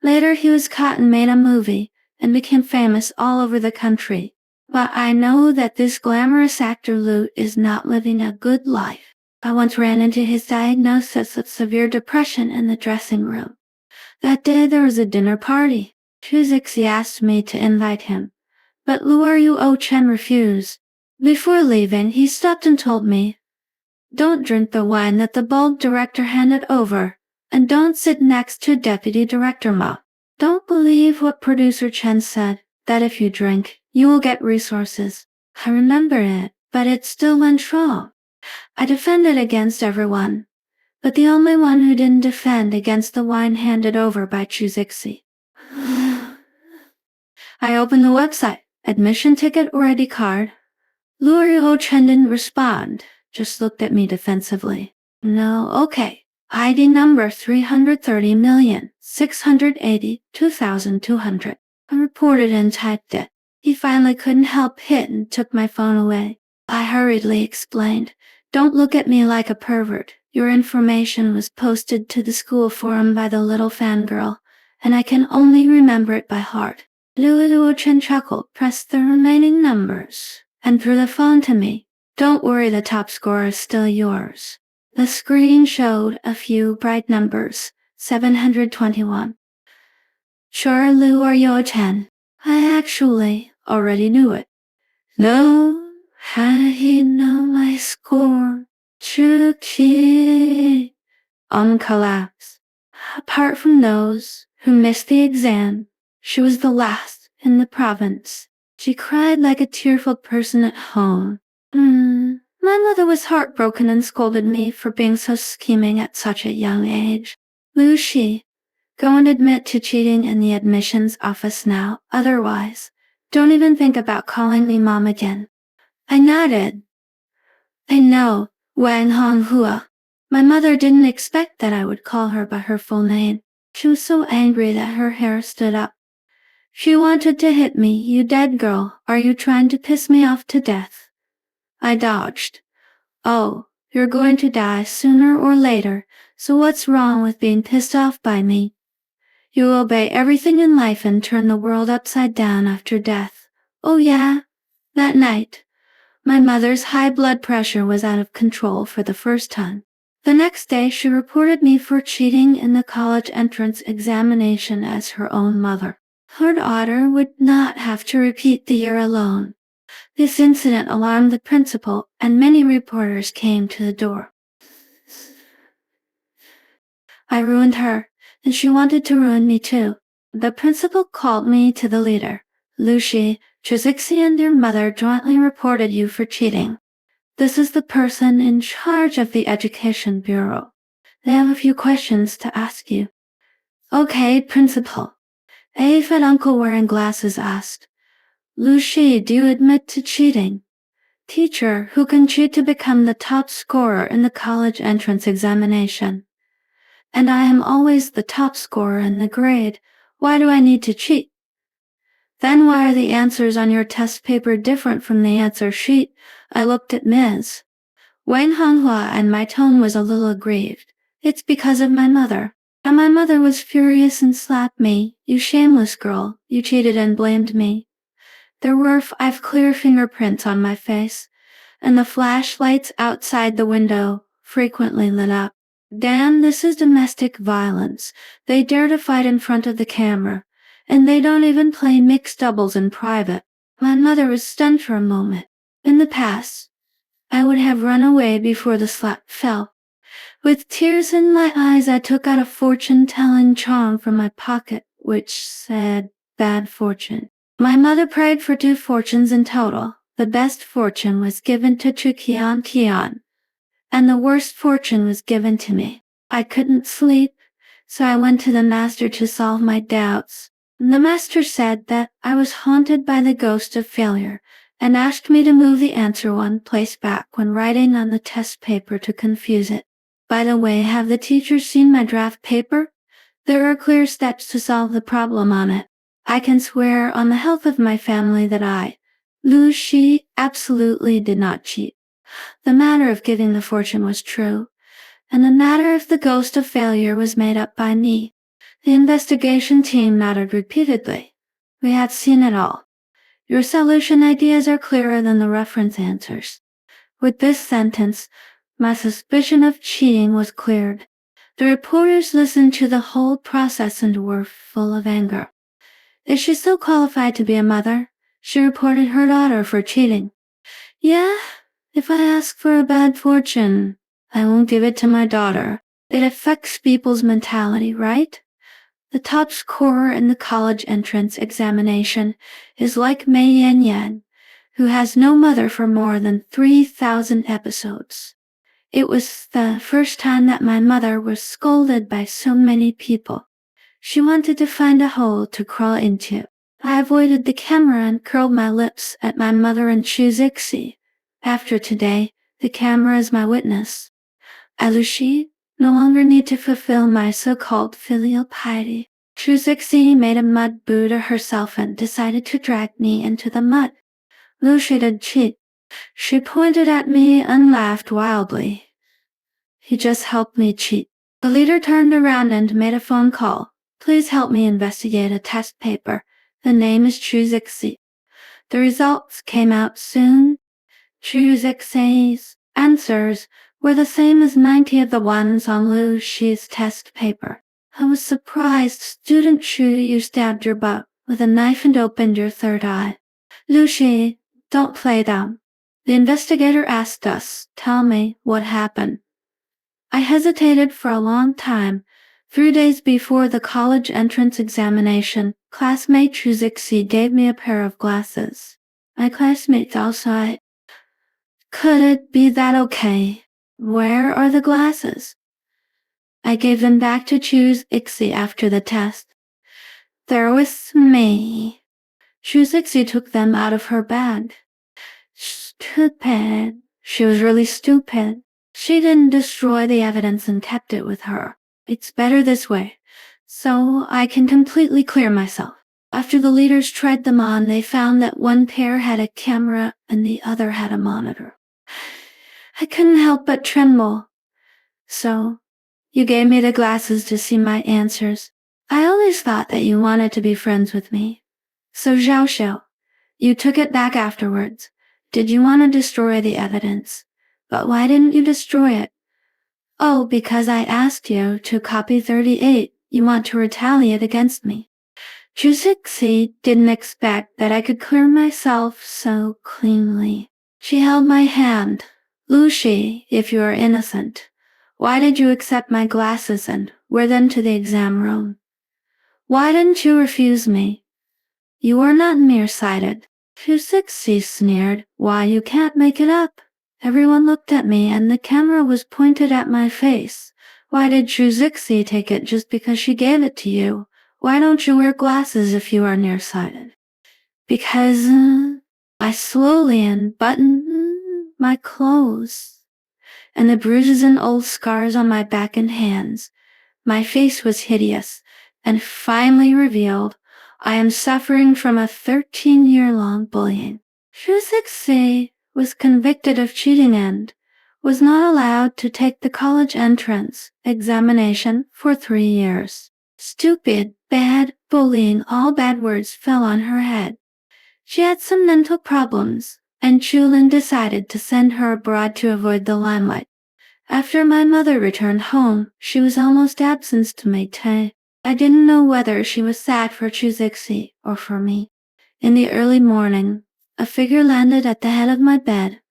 Later he was caught and made a movie, and became famous all over the country. But I know that this glamorous actor Lu is not living a good life. I once ran into his diagnosis of severe depression in the dressing room. That day there was a dinner party. Zixi asked me to invite him, but Luo Chen refused. Before leaving, he stopped and told me, "Don't drink the wine that the bulb director handed over, and don't sit next to Deputy Director Ma. Don't believe what Producer Chen said, that if you drink, you will get resources." I remember it, but it still went wrong. I defended against everyone, but the only one who didn't defend against the wine handed over by Zixi. I opened the website, admission ticket or ID card. Luo Chen didn't respond, just looked at me defensively. No, okay. ID number 330,682,200. I reported and typed it. He finally couldn't help it and took my phone away. I hurriedly explained, "Don't look at me like a pervert. Your information was posted to the school forum by the little fangirl, and I can only remember it by heart." Luo Chen chuckled, pressed the remaining numbers, and threw the phone to me. "Don't worry, the top score is still yours." The screen showed a few bright numbers, 721. Sure, Luo Chen. I actually already knew it. No, how did he know my score? Chuchi. Collapse. Apart from those who missed the exam, she was the last in the province. She cried like a tearful person at home. My mother was heartbroken and scolded me for being so scheming at such a young age. Lucy, go and admit to cheating in the admissions office now, otherwise, don't even think about calling me mom again. I nodded. I know, Wang Honghua. My mother didn't expect that I would call her by her full name. She was so angry that her hair stood up. She wanted to hit me. "You dead girl, are you trying to piss me off to death?" I dodged. "Oh, you're going to die sooner or later, So what's wrong with being pissed off by me? You obey everything in life and turn the world upside down after death. Oh yeah? That night, my mother's high blood pressure was out of control for the first time. The next day, she reported me for cheating in the college entrance examination as her own mother. Her daughter would not have to repeat the year alone. This incident alarmed the principal, and many reporters came to the door. I ruined her, and she wanted to ruin me too. The principal called me to the leader. Lucy, Truzixi and your mother jointly reported you for cheating. This is the person in charge of the Education Bureau. They have a few questions to ask you. Okay, principal. A fat uncle wearing glasses asked. Lucy, do you admit to cheating? Teacher, who can cheat to become the top scorer in the college entrance examination? And I am always the top scorer in the grade. Why do I need to cheat? Then why are the answers on your test paper different from the answer sheet? I looked at Ms. Wang Honghua and my tone was a little aggrieved. It's because of my mother. And my mother was furious and slapped me. You shameless girl, you cheated and blamed me. There were 5 clear fingerprints on my face, and the flashlights outside the window frequently lit up. Dan, this is domestic violence. They dare to fight in front of the camera, and they don't even play mixed doubles in private. My mother was stunned for a moment. In the past, I would have run away before the slap fell. With tears in my eyes, I took out a fortune-telling charm from my pocket, which said, bad fortune. My mother prayed for 2 fortunes in total. The best fortune was given to Chu Kian, and the worst fortune was given to me. I couldn't sleep, so I went to the master to solve my doubts. The master said that I was haunted by the ghost of failure, and asked me to move the answer 1 place back when writing on the test paper to confuse it. By the way, have the teachers seen my draft paper? There are clear steps to solve the problem on it. I can swear on the health of my family that I, Lu Shi, absolutely did not cheat. The matter of giving the fortune was true, and the matter of the ghost of failure was made up by me. The investigation team nodded repeatedly. We had seen it all. Your solution ideas are clearer than the reference answers. With this sentence, my suspicion of cheating was cleared. The reporters listened to the whole process and were full of anger. Is she still qualified to be a mother? She reported her daughter for cheating. Yeah, if I ask for a bad fortune, I won't give it to my daughter. It affects people's mentality, right? The top scorer in the college entrance examination is like Mei Yan, who has no mother for more than 3,000 episodes. It was the first time that my mother was scolded by so many people. She wanted to find a hole to crawl into. I avoided the camera and curled my lips at my mother and Chuzixi. After today, the camera is my witness. Alushi no longer need to fulfill my so-called filial piety. Chuzixi made a mud Buddha herself and decided to drag me into the mud. Lucy did cheat. She pointed at me and laughed wildly. He just helped me cheat. The leader turned around and made a phone call. Please help me investigate a test paper. The name is Chuzixi. The results came out soon. Chuzixi's answers were the same as 90 of the ones on Lu Shi's test paper. I was surprised. Student Chu, you stabbed your butt with a knife and opened your third eye. Lu Shi, don't play dumb. The investigator asked us, tell me what happened. I hesitated for a long time. 3 days before the college entrance examination, classmate Chuzixi gave me a pair of glasses. My classmates also. Could it be that okay? Where are the glasses? I gave them back to Chuzixi after the test. They're with me. Chuzixi took them out of her bag. Stupid. She was really stupid. She didn't destroy the evidence and kept it with her. It's better this way, so I can completely clear myself. After the leaders tried them on, they found that 1 pair had a camera and the other had a monitor. I couldn't help but tremble. So, You gave me the glasses to see my answers. I always thought that you wanted to be friends with me. So Zhao Xiao, you took it back afterwards. Did you want to destroy the evidence? But why didn't you destroy it? Oh, because I asked you to copy 38. You want to retaliate against me. Zhu Zixi didn't expect that I could clear myself so cleanly. She held my hand. Lu Shi, if you are innocent, why did you accept my glasses and wear them to the exam room? Why didn't you refuse me? You are not nearsighted. Zhu Zixi sneered. Why, you can't make it up. Everyone looked at me and the camera was pointed at my face. Why did Zhu Zixi take it just because she gave it to you? Why don't you wear glasses if you are nearsighted? Because I slowly unbuttoned my clothes, and the bruises and old scars on my back and hands. My face was hideous, and finally revealed I am suffering from a 13-year-long bullying. Zhu Zixi was convicted of cheating and was not allowed to take the college entrance examination for 3 years. Stupid, bad, bullying, all bad words fell on her head. She had some mental problems, and Chulin decided to send her abroad to avoid the limelight. After my mother returned home, she was almost absent to Meitei. I didn't know whether she was sad for Zhu Zixi or for me. In the early morning, a figure landed at the head of my bed,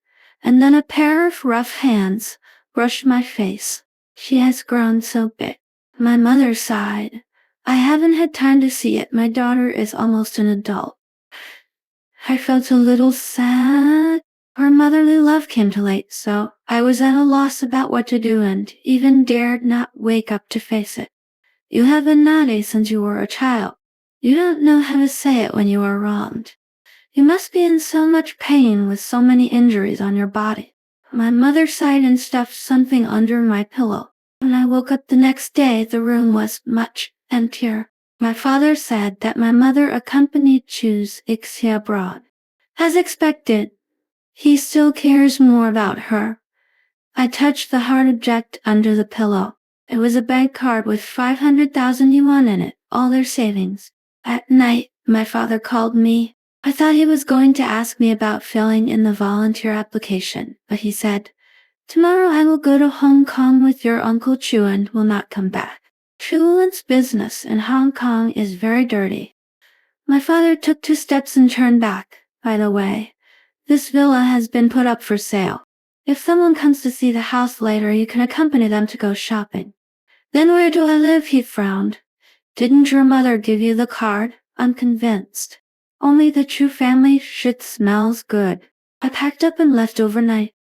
and then a pair of rough hands brushed my face. She has grown so big. My mother sighed. I haven't had time to see it. My daughter is almost an adult. I felt a little sad. Her motherly love came too late, so I was at a loss about what to do and even dared not wake up to face it. You have been naughty since you were a child. You don't know how to say it when you are wronged. You must be in so much pain with so many injuries on your body. My mother sighed and stuffed something under my pillow. When I woke up the next day, the room was much emptier. My father said that my mother accompanied Zhu Zixi abroad. As expected, he still cares more about her. I touched the hard object under the pillow. It was a bank card with 500,000 yuan in it, all their savings. At night, my father called me. I thought he was going to ask me about filling in the volunteer application, but he said, "Tomorrow I will go to Hong Kong with your Uncle Chu and will not come back. Chulin's business in Hong Kong is very dirty." My father took 2 steps and turned back. By the way, this villa has been put up for sale. If someone comes to see the house later, you can accompany them to go shopping. Then where do I live? He frowned. Didn't your mother give you the card? I'm convinced. Only the Chu family shit smells good. I packed up and left overnight.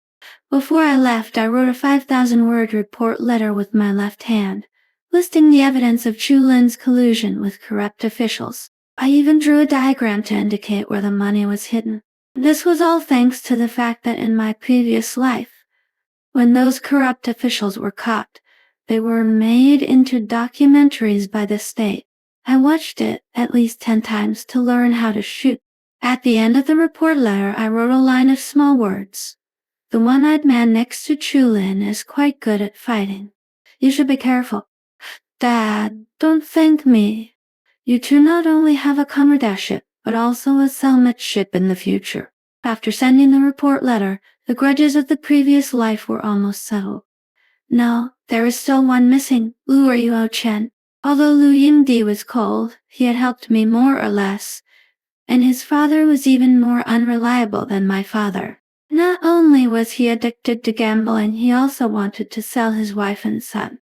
Before I left, I wrote a 5,000-word report letter with my left hand, listing the evidence of Chulin's collusion with corrupt officials. I even drew a diagram to indicate where the money was hidden. This was all thanks to the fact that in my previous life, when those corrupt officials were caught, they were made into documentaries by the state. I watched it at least 10 times to learn how to shoot. At the end of the report letter, I wrote a line of small words. The one-eyed man next to Chulin is quite good at fighting. You should be careful. Dad, don't thank me. You two not only have a comradeship, but also a cellmateship in the future. After sending the report letter, the grudges of the previous life were almost settled. No, there is still one missing, Lu Yuo Chen. Although Lu Yingdi was cold, he had helped me more or less, and his father was even more unreliable than my father. Not only was he addicted to gambling, he also wanted to sell his wife and son.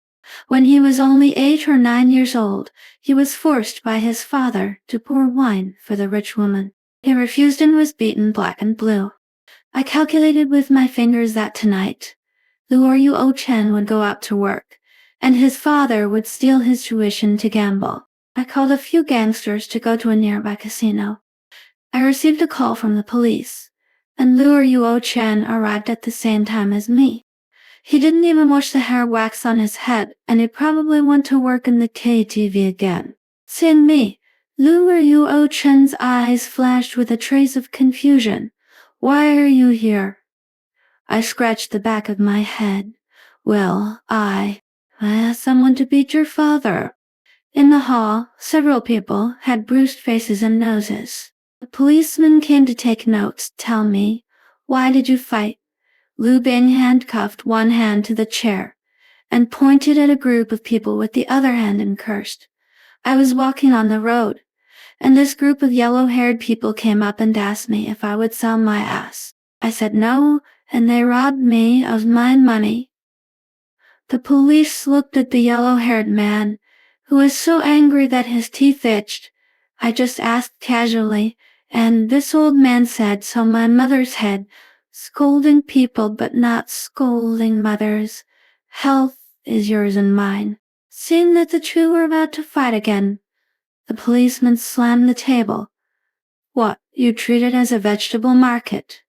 When he was only 8 or 9 years old, he was forced by his father to pour wine for the rich woman. He refused and was beaten black and blue. I calculated with my fingers that tonight, Lu Yuo Chen would go out to work, and his father would steal his tuition to gamble. I called a few gangsters to go to a nearby casino. I received a call from the police, and Lu Yuo Chen arrived at the same time as me. He didn't even wash the hair wax on his head, and he probably went to work in the KTV again. Seeing me, Lu Yuo Chen's eyes flashed with a trace of confusion. "Why are you here?" I scratched the back of my head. "Well, I asked someone to beat your father. In the hall, several people had bruised faces and noses. The policeman came to take notes. Tell me, why did you fight? Lu Bing handcuffed one hand to the chair and pointed at a group of people with the other hand and cursed. I was walking on the road, and this group of yellow-haired people came up and asked me if I would sell my ass. I said no, and they robbed me of my money. The police looked at the yellow-haired man, who was so angry that his teeth itched. I just asked casually, and this old man said, so my mother's head, scolding people but not scolding mothers. Health is yours and mine. Seeing that the two were about to fight again, the policeman slammed the table. What, you treat it as a vegetable market?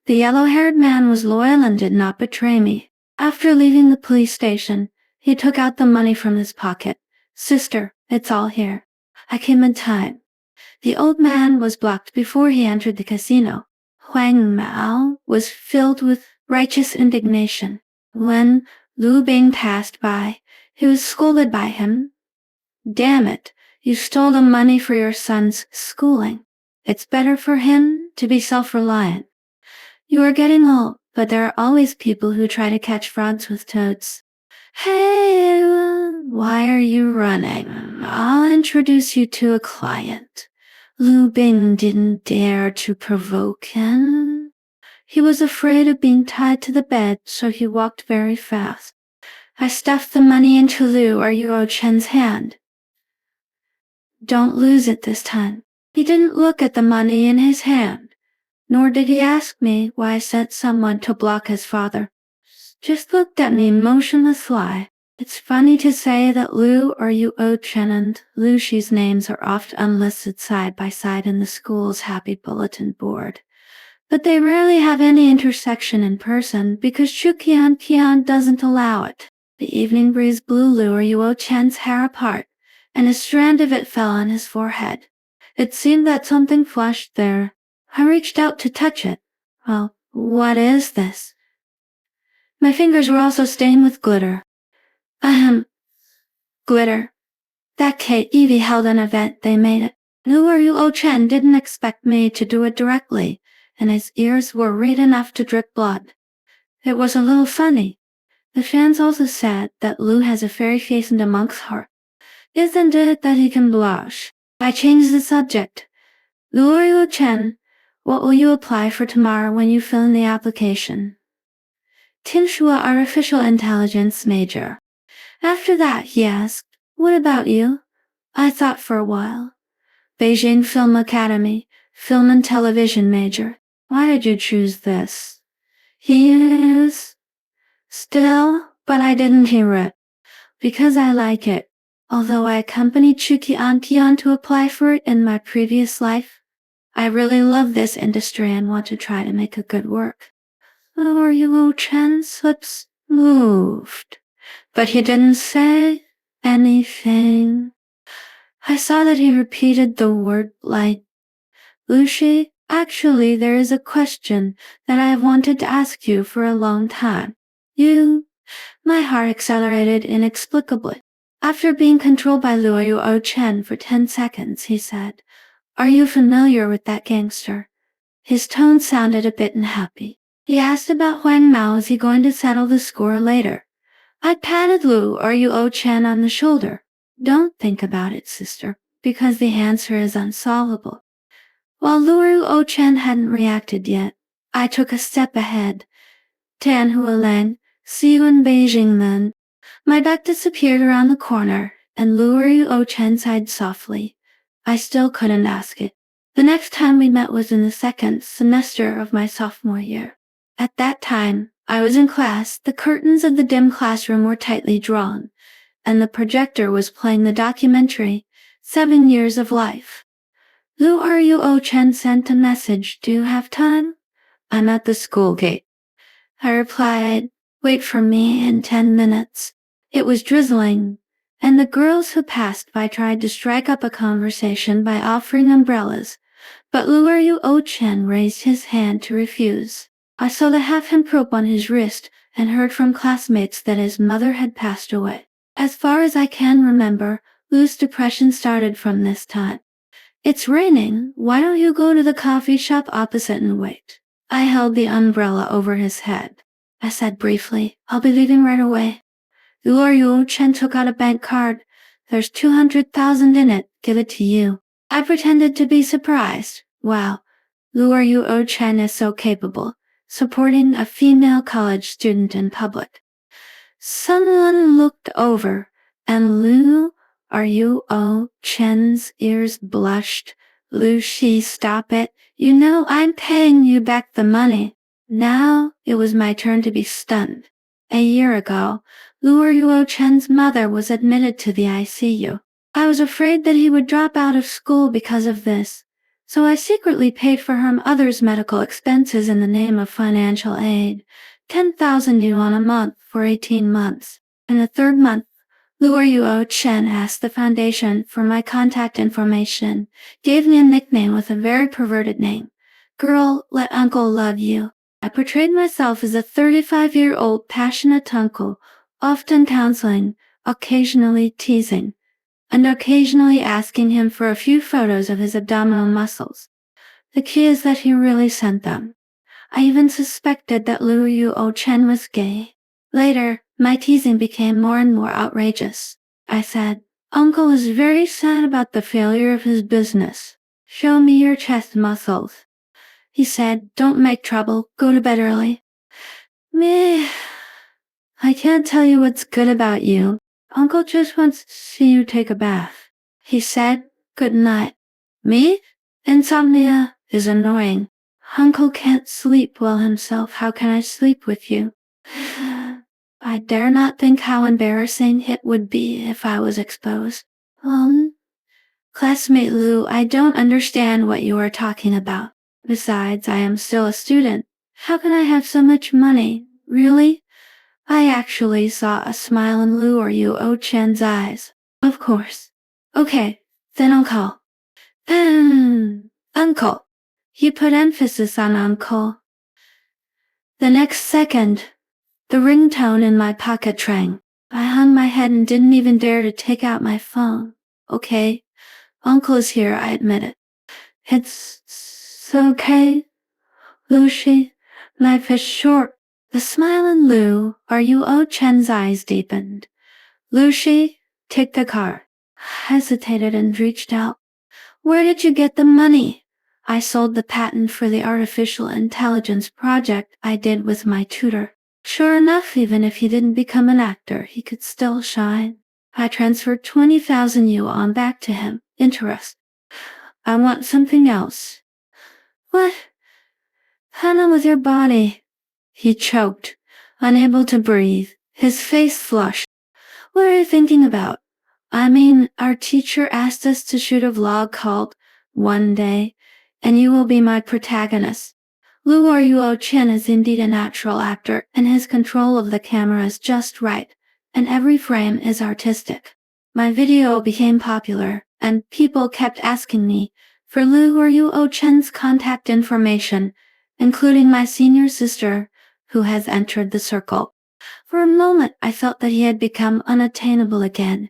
The yellow-haired man was loyal and did not betray me. After leaving the police station, he took out the money from his pocket. Sister, it's all here. I came in time. The old man was blocked before he entered the casino. Huang Mao was filled with righteous indignation. When Lu Bing passed by, he was scolded by him. Damn it, you stole the money for your son's schooling. It's better for him to be self-reliant. You are getting old, but there are always people who try to catch frogs with toads. Hey, why are you running? I'll introduce you to a client. Lu Bing didn't dare to provoke him. He was afraid of being tied to the bed, so he walked very fast. I stuffed the money into Lu Yuo Chen's hand. Don't lose it this time. He didn't look at the money in his hand, nor did he ask me why I sent someone to block his father. Just looked at me motionlessly. It's funny to say that Lu Yuo Chen and Lu Shi's names are often unlisted side by side in the school's happy bulletin board. But they rarely have any intersection in person because Chuqian doesn't allow it. The evening breeze blew Lu Yuo Chen's hair apart, and a strand of it fell on his forehead. It seemed that something flashed there. I reached out to touch it. Well, what is this? My fingers were also stained with glitter. Glitter. That Kate Evie held an event, they made it. Lu Yuo Chen didn't expect me to do it directly, and his ears were red enough to drip blood. It was a little funny. The fans also said that Lu has a fairy face and a monk's heart. Isn't it that he can blush? I changed the subject. Lu Yuo Chen, what will you apply for tomorrow when you fill in the application? Tinshua Artificial Intelligence major. After that, he asked, what about you? I thought for a while. Beijing Film Academy, Film and Television major. Why did you choose this? He is still, but I didn't hear it. Because I like it. Although I accompanied Chuqian to apply for it in my previous life, I really love this industry and want to try to make a good work. Lu Yuo Chen's lips moved, but he didn't say anything. I saw that he repeated the word light. Lu Shi, actually there is a question that I have wanted to ask you for a long time. My heart accelerated inexplicably. After being controlled by Lu Yuo Chen for 10 seconds, he said, are you familiar with that gangster? His tone sounded a bit unhappy. He asked about Huang Mao. Is he going to settle the score later? I patted Lu Yuo Chen on the shoulder. Don't think about it, sister, because the answer is unsolvable. While Lu Yuo Chen hadn't reacted yet, I took a step ahead. Tan Hualang, see you in Beijing then. My back disappeared around the corner, and Lu Yuo Chen sighed softly. I still couldn't ask it. The next time we met was in the second semester of my sophomore year. At that time, I was in class. The curtains of the dim classroom were tightly drawn, and the projector was playing the documentary, 7 Years of Life. Lu Yuo Chen sent a message. Do you have time? I'm at the school gate. I replied, wait for me in 10 minutes. It was drizzling, and the girls who passed by tried to strike up a conversation by offering umbrellas, but Lu Yuo Chen raised his hand to refuse. I saw the half-hand rope on his wrist and heard from classmates that his mother had passed away. As far as I can remember, Lou's depression started from this time. It's raining. Why don't you go to the coffee shop opposite and wait? I held the umbrella over his head. I said briefly, I'll be leaving right away. Luo Chen took out a bank card. There's 200,000 in it. Give it to you. I pretended to be surprised. Wow. Luo Chen is so capable, supporting a female college student in public. Someone looked over, and Luo Chen's ears blushed. Lucy, stop it. You know I'm paying you back the money. Now, it was my turn to be stunned. A year ago, Luo Chen's mother was admitted to the ICU. I was afraid that he would drop out of school because of this, so I secretly paid for her mother's medical expenses in the name of financial aid, 10,000 yuan a month for 18 months. In the third month, Luo Chen asked the foundation for my contact information, gave me a nickname with a very perverted name. Girl, let uncle love you. I portrayed myself as a 35-year-old passionate uncle, often counseling, occasionally teasing, and occasionally asking him for a few photos of his abdominal muscles. The key is that he really sent them. I even suspected that Luo Chen was gay. Later, my teasing became more and more outrageous. I said, Uncle is very sad about the failure of his business. Show me your chest muscles. He said, don't make trouble, go to bed early. Meh. I can't tell you what's good about you. Uncle just wants to see you take a bath. He said, good night. Me? Insomnia is annoying. Uncle can't sleep well himself. How can I sleep with you? I dare not think how embarrassing it would be if I was exposed. Classmate Lou, I don't understand what you are talking about. Besides, I am still a student. How can I have so much money? Really? I actually saw a smile in Luo Chen's eyes. Of course. Okay, then I'll call. Uncle. You put emphasis on uncle. The next second, the ringtone in my pocket rang. I hung my head and didn't even dare to take out my phone. Okay, uncle is here, I admit it. It's okay, Lucy. Life is short. The smile in Luo Chen's eyes deepened. Lucy, take the car. Hesitated and reached out. Where did you get the money? I sold the patent for the artificial intelligence project I did with my tutor. Sure enough, even if he didn't become an actor, he could still shine. I transferred 20,000 yuan back to him. Interest. I want something else. What? Hannah with your body. He choked, unable to breathe. His face flushed. What are you thinking about? I mean, our teacher asked us to shoot a vlog called One Day, and you will be my protagonist. Luo Chen is indeed a natural actor, and his control of the camera is just right, and every frame is artistic. My video became popular, and people kept asking me for Luo Chen's contact information, including my senior sister, who has entered the circle. For a moment, I felt that he had become unattainable again,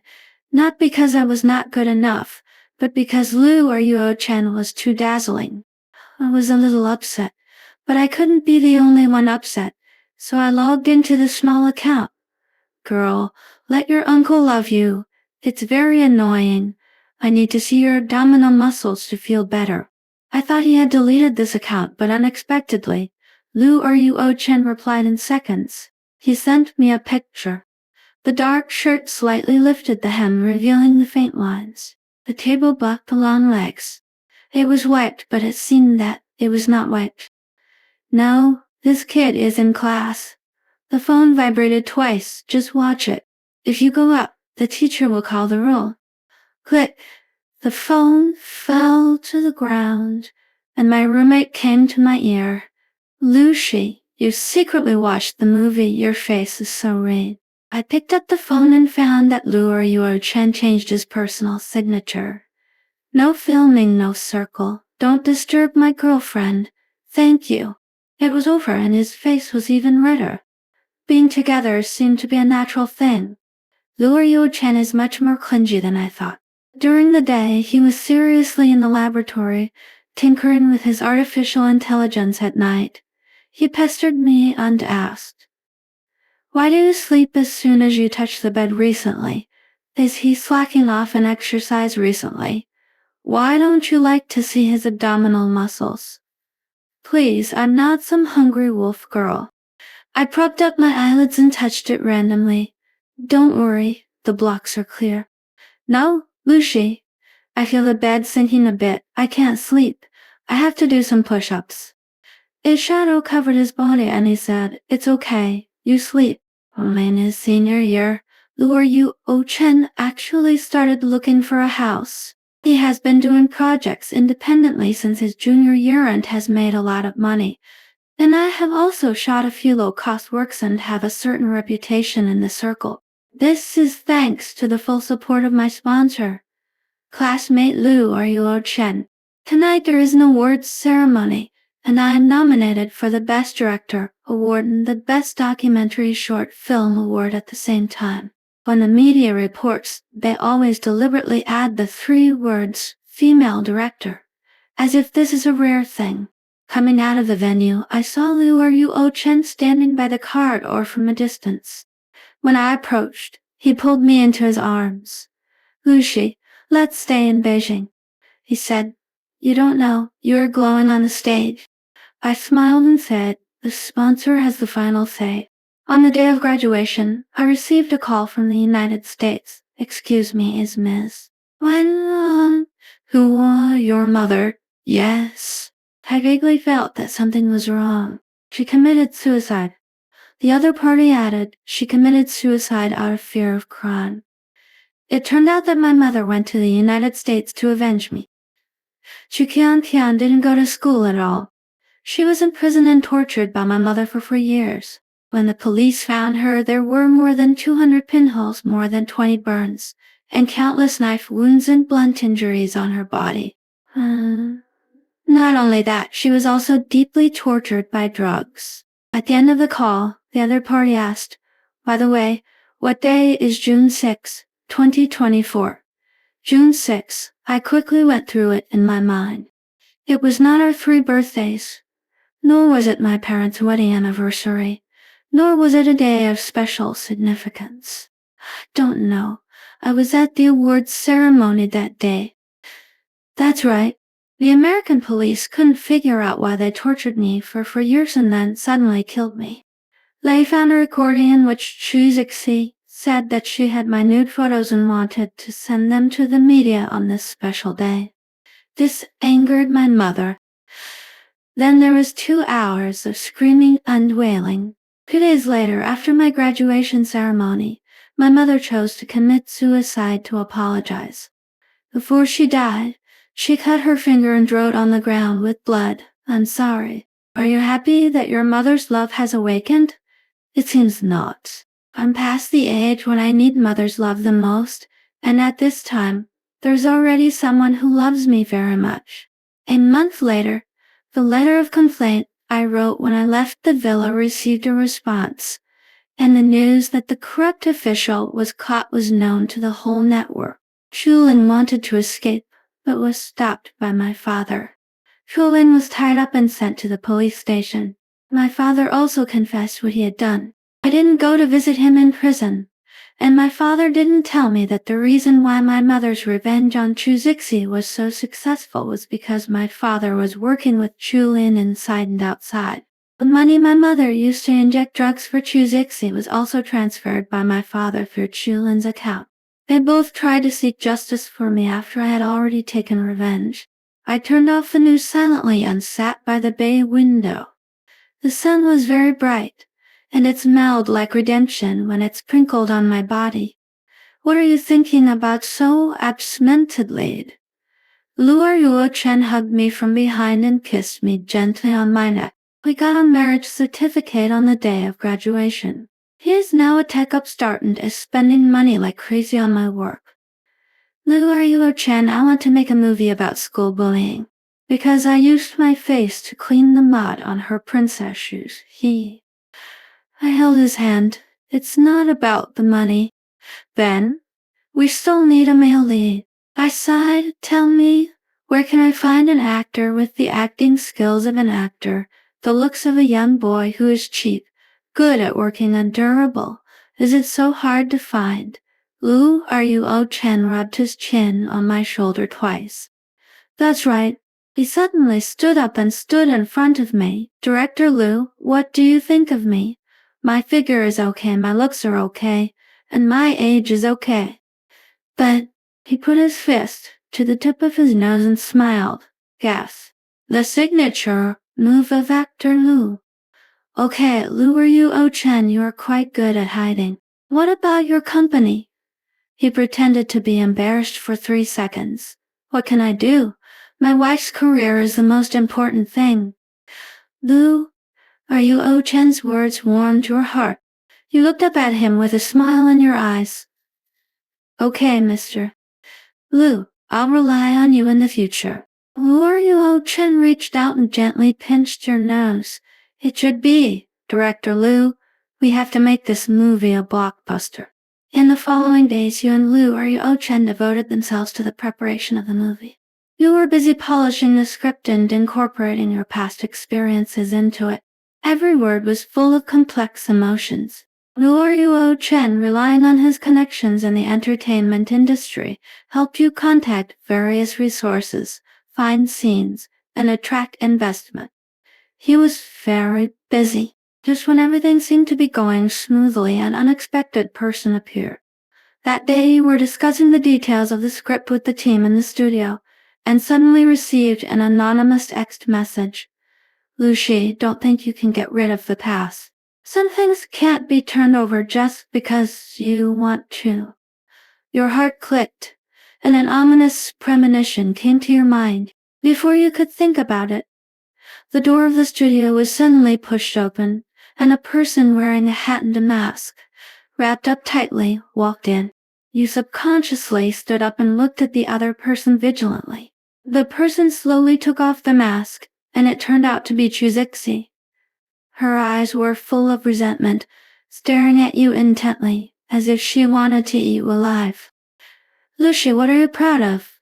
not because I was not good enough, but because Luo Chen was too dazzling. I was a little upset, but I couldn't be the only one upset, so I logged into the small account. Girl, let your uncle love you. It's very annoying. I need to see your abdominal muscles to feel better. I thought he had deleted this account, but unexpectedly, Luo Chen replied in seconds. He sent me a picture. The dark shirt slightly lifted the hem, revealing the faint lines. The table blocked the long legs. It was wiped, but it seemed that it was not wiped. No, this kid is in class. The phone vibrated twice. Just watch it. If you go up, the teacher will call the roll. Click. The phone fell to the ground, and my roommate came to my ear. Lucy, you secretly watched the movie. Your face is so red. I picked up the phone and found that Luo Chen changed his personal signature. No filming, no circle. Don't disturb my girlfriend. Thank you. It was over and his face was even redder. Being together seemed to be a natural thing. Luo Yuo-chen is much more clingy than I thought. During the day, he was seriously in the laboratory, tinkering with his artificial intelligence. At night, he pestered me and asked, "Why do you sleep as soon as you touch the bed recently? Is he slacking off in exercise recently? Why don't you like to see his abdominal muscles? Please, I'm not some hungry wolf girl." I propped up my eyelids and touched it randomly. "Don't worry, the blocks are clear." "No, Lucy. I feel the bed sinking a bit. I can't sleep. I have to do some push-ups." A shadow covered his body and he said, "It's okay. You sleep." In his senior year, Luo Yuo-chen actually started looking for a house. He has been doing projects independently since his junior year and has made a lot of money. And I have also shot a few low-cost works and have a certain reputation in the circle. This is thanks to the full support of my sponsor, classmate Luo Yuo-chen. Tonight there is an awards ceremony, and I am nominated for the Best Director Award and the Best Documentary Short Film Award at the same time. When the media reports, they always deliberately add the 3 words, female director, as if this is a rare thing. Coming out of the venue, I saw Luo Yuo-chen standing by the corridor from a distance. When I approached, he pulled me into his arms. "Lucy, let's stay in Beijing," he said. "You don't know, you're glowing on the stage." I smiled and said, "The sponsor has the final say." On the day of graduation, I received a call from the United States. "Excuse me, is Ms. Wen, your mother?" "Yes." I vaguely felt that something was wrong. "She committed suicide." The other party added, "She committed suicide out of fear of crime." It turned out that my mother went to the United States to avenge me. Chu Qian didn't go to school at all. She was in prison and tortured by my mother for 4 years. When the police found her, there were more than 200 pinholes, more than 20 burns, and countless knife wounds and blunt injuries on her body. Not only that, she was also deeply tortured by drugs. At the end of the call, the other party asked, "By the way, what day is June 6, 2024? June 6. I quickly went through it in my mind. It was not our 3 birthdays, nor was it my parents' wedding anniversary, nor was it a day of special significance. Don't know. I was at the awards ceremony that day. That's right. The American police couldn't figure out why they tortured me for 4 years and then suddenly killed me. They found a recording in which Chu Zixi said that she had my nude photos and wanted to send them to the media on this special day. This angered my mother. Then there was 2 hours of screaming and wailing. 2 days later, after my graduation ceremony, my mother chose to commit suicide to apologize. Before she died, she cut her finger and wrote on the ground with blood, "I'm sorry. Are you happy that your mother's love has awakened? It seems not. I'm past the age when I need mother's love the most, and at this time, there's already someone who loves me very much." A month later, the letter of complaint I wrote when I left the villa received a response, and the news that the corrupt official was caught was known to the whole network. Chulin wanted to escape, but was stopped by my father. Chulin was tied up and sent to the police station. My father also confessed what he had done. I didn't go to visit him in prison, and my father didn't tell me that the reason why my mother's revenge on Chu Zixi was so successful was because my father was working with Chulin inside and outside. The money my mother used to inject drugs for Chu Zixi was also transferred by my father through Chulin's account. They both tried to seek justice for me after I had already taken revenge. I turned off the news silently and sat by the bay window. The sun was very bright, and it smelled like redemption when it sprinkled on my body. "What are you thinking about so absentedly?" Luo Yuo-chen hugged me from behind and kissed me gently on my neck. We got a marriage certificate on the day of graduation. He is now a tech upstart and is spending money like crazy on my work. Luo Yuo-chen, I want to make a movie about school bullying, because I used my face to clean the mud on her princess shoes. I held his hand. "It's not about the money. Then, we still need a male lead. I sighed. Tell me, where can I find an actor with the acting skills of an actor, the looks of a young boy who is cheap, good at working and durable? Is it so hard to find? Lu, are you? Oh, Chen rubbed his chin on my shoulder twice. That's right. He suddenly stood up and stood in front of me. Director Lu, what do you think of me? My figure is okay, my looks are okay, and my age is okay. But, he put his fist to the tip of his nose and smiled. Guess. The signature move of actor Lu. Okay, Lu or you, Oh Chen, you are quite good at hiding. What about your company? He pretended to be embarrassed for 3 seconds. What can I do? My wife's career is the most important thing. Lu, are you? Oh Chen's words warmed your heart. You looked up at him with a smile in your eyes. Okay, Mr. Lu, I'll rely on you in the future. Who are you? Oh Chen reached out and gently pinched your nose. It should be, Director Lu. We have to make this movie a blockbuster. In the following days, you and Lu or Oh Chen devoted themselves to the preparation of the movie. You were busy polishing the script and incorporating your past experiences into it. Every word was full of complex emotions. Lu or Oh Chen, relying on his connections in the entertainment industry, helped you contact various resources, find scenes, and attract investment. He was very busy. Just when everything seemed to be going smoothly, an unexpected person appeared. That day you were discussing the details of the script with the team in the studio, and suddenly received an anonymous text message. Lucy, don't think you can get rid of the past. Some things can't be turned over just because you want to. Your heart clicked, and an ominous premonition came to your mind. Before you could think about it, the door of the studio was suddenly pushed open, and a person wearing a hat and a mask, wrapped up tightly, walked in. You subconsciously stood up and looked at the other person vigilantly. The person slowly took off the mask, and it turned out to be Chuzixi. Her eyes were full of resentment, staring at you intently, as if she wanted to eat you alive. Lucy, what are you proud of?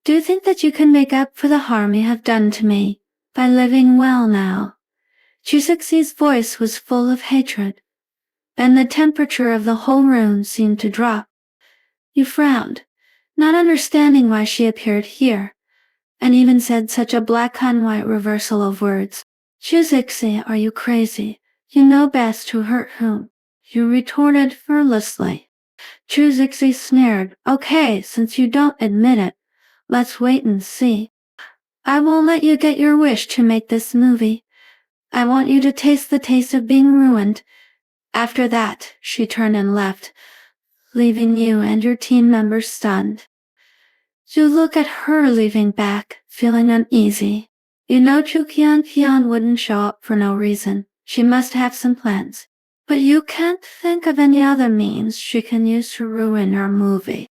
Do you think that you can make up for the harm you have done to me by living well now? Chuzixi's voice was full of hatred, and the temperature of the whole room seemed to drop. You frowned, not understanding why she appeared here, and even said such a black-on-white reversal of words. Chuzixi, are you crazy? You know best who hurt whom. You retorted fearlessly. Chuzixi sneered. Okay, since you don't admit it, let's wait and see. I won't let you get your wish to make this movie. I want you to taste the taste of being ruined. After that, she turned and left, leaving you and your team members stunned. You look at her leaving back, feeling uneasy. You know Chu Qian wouldn't show up for no reason. She must have some plans. But you can't think of any other means she can use to ruin her movie.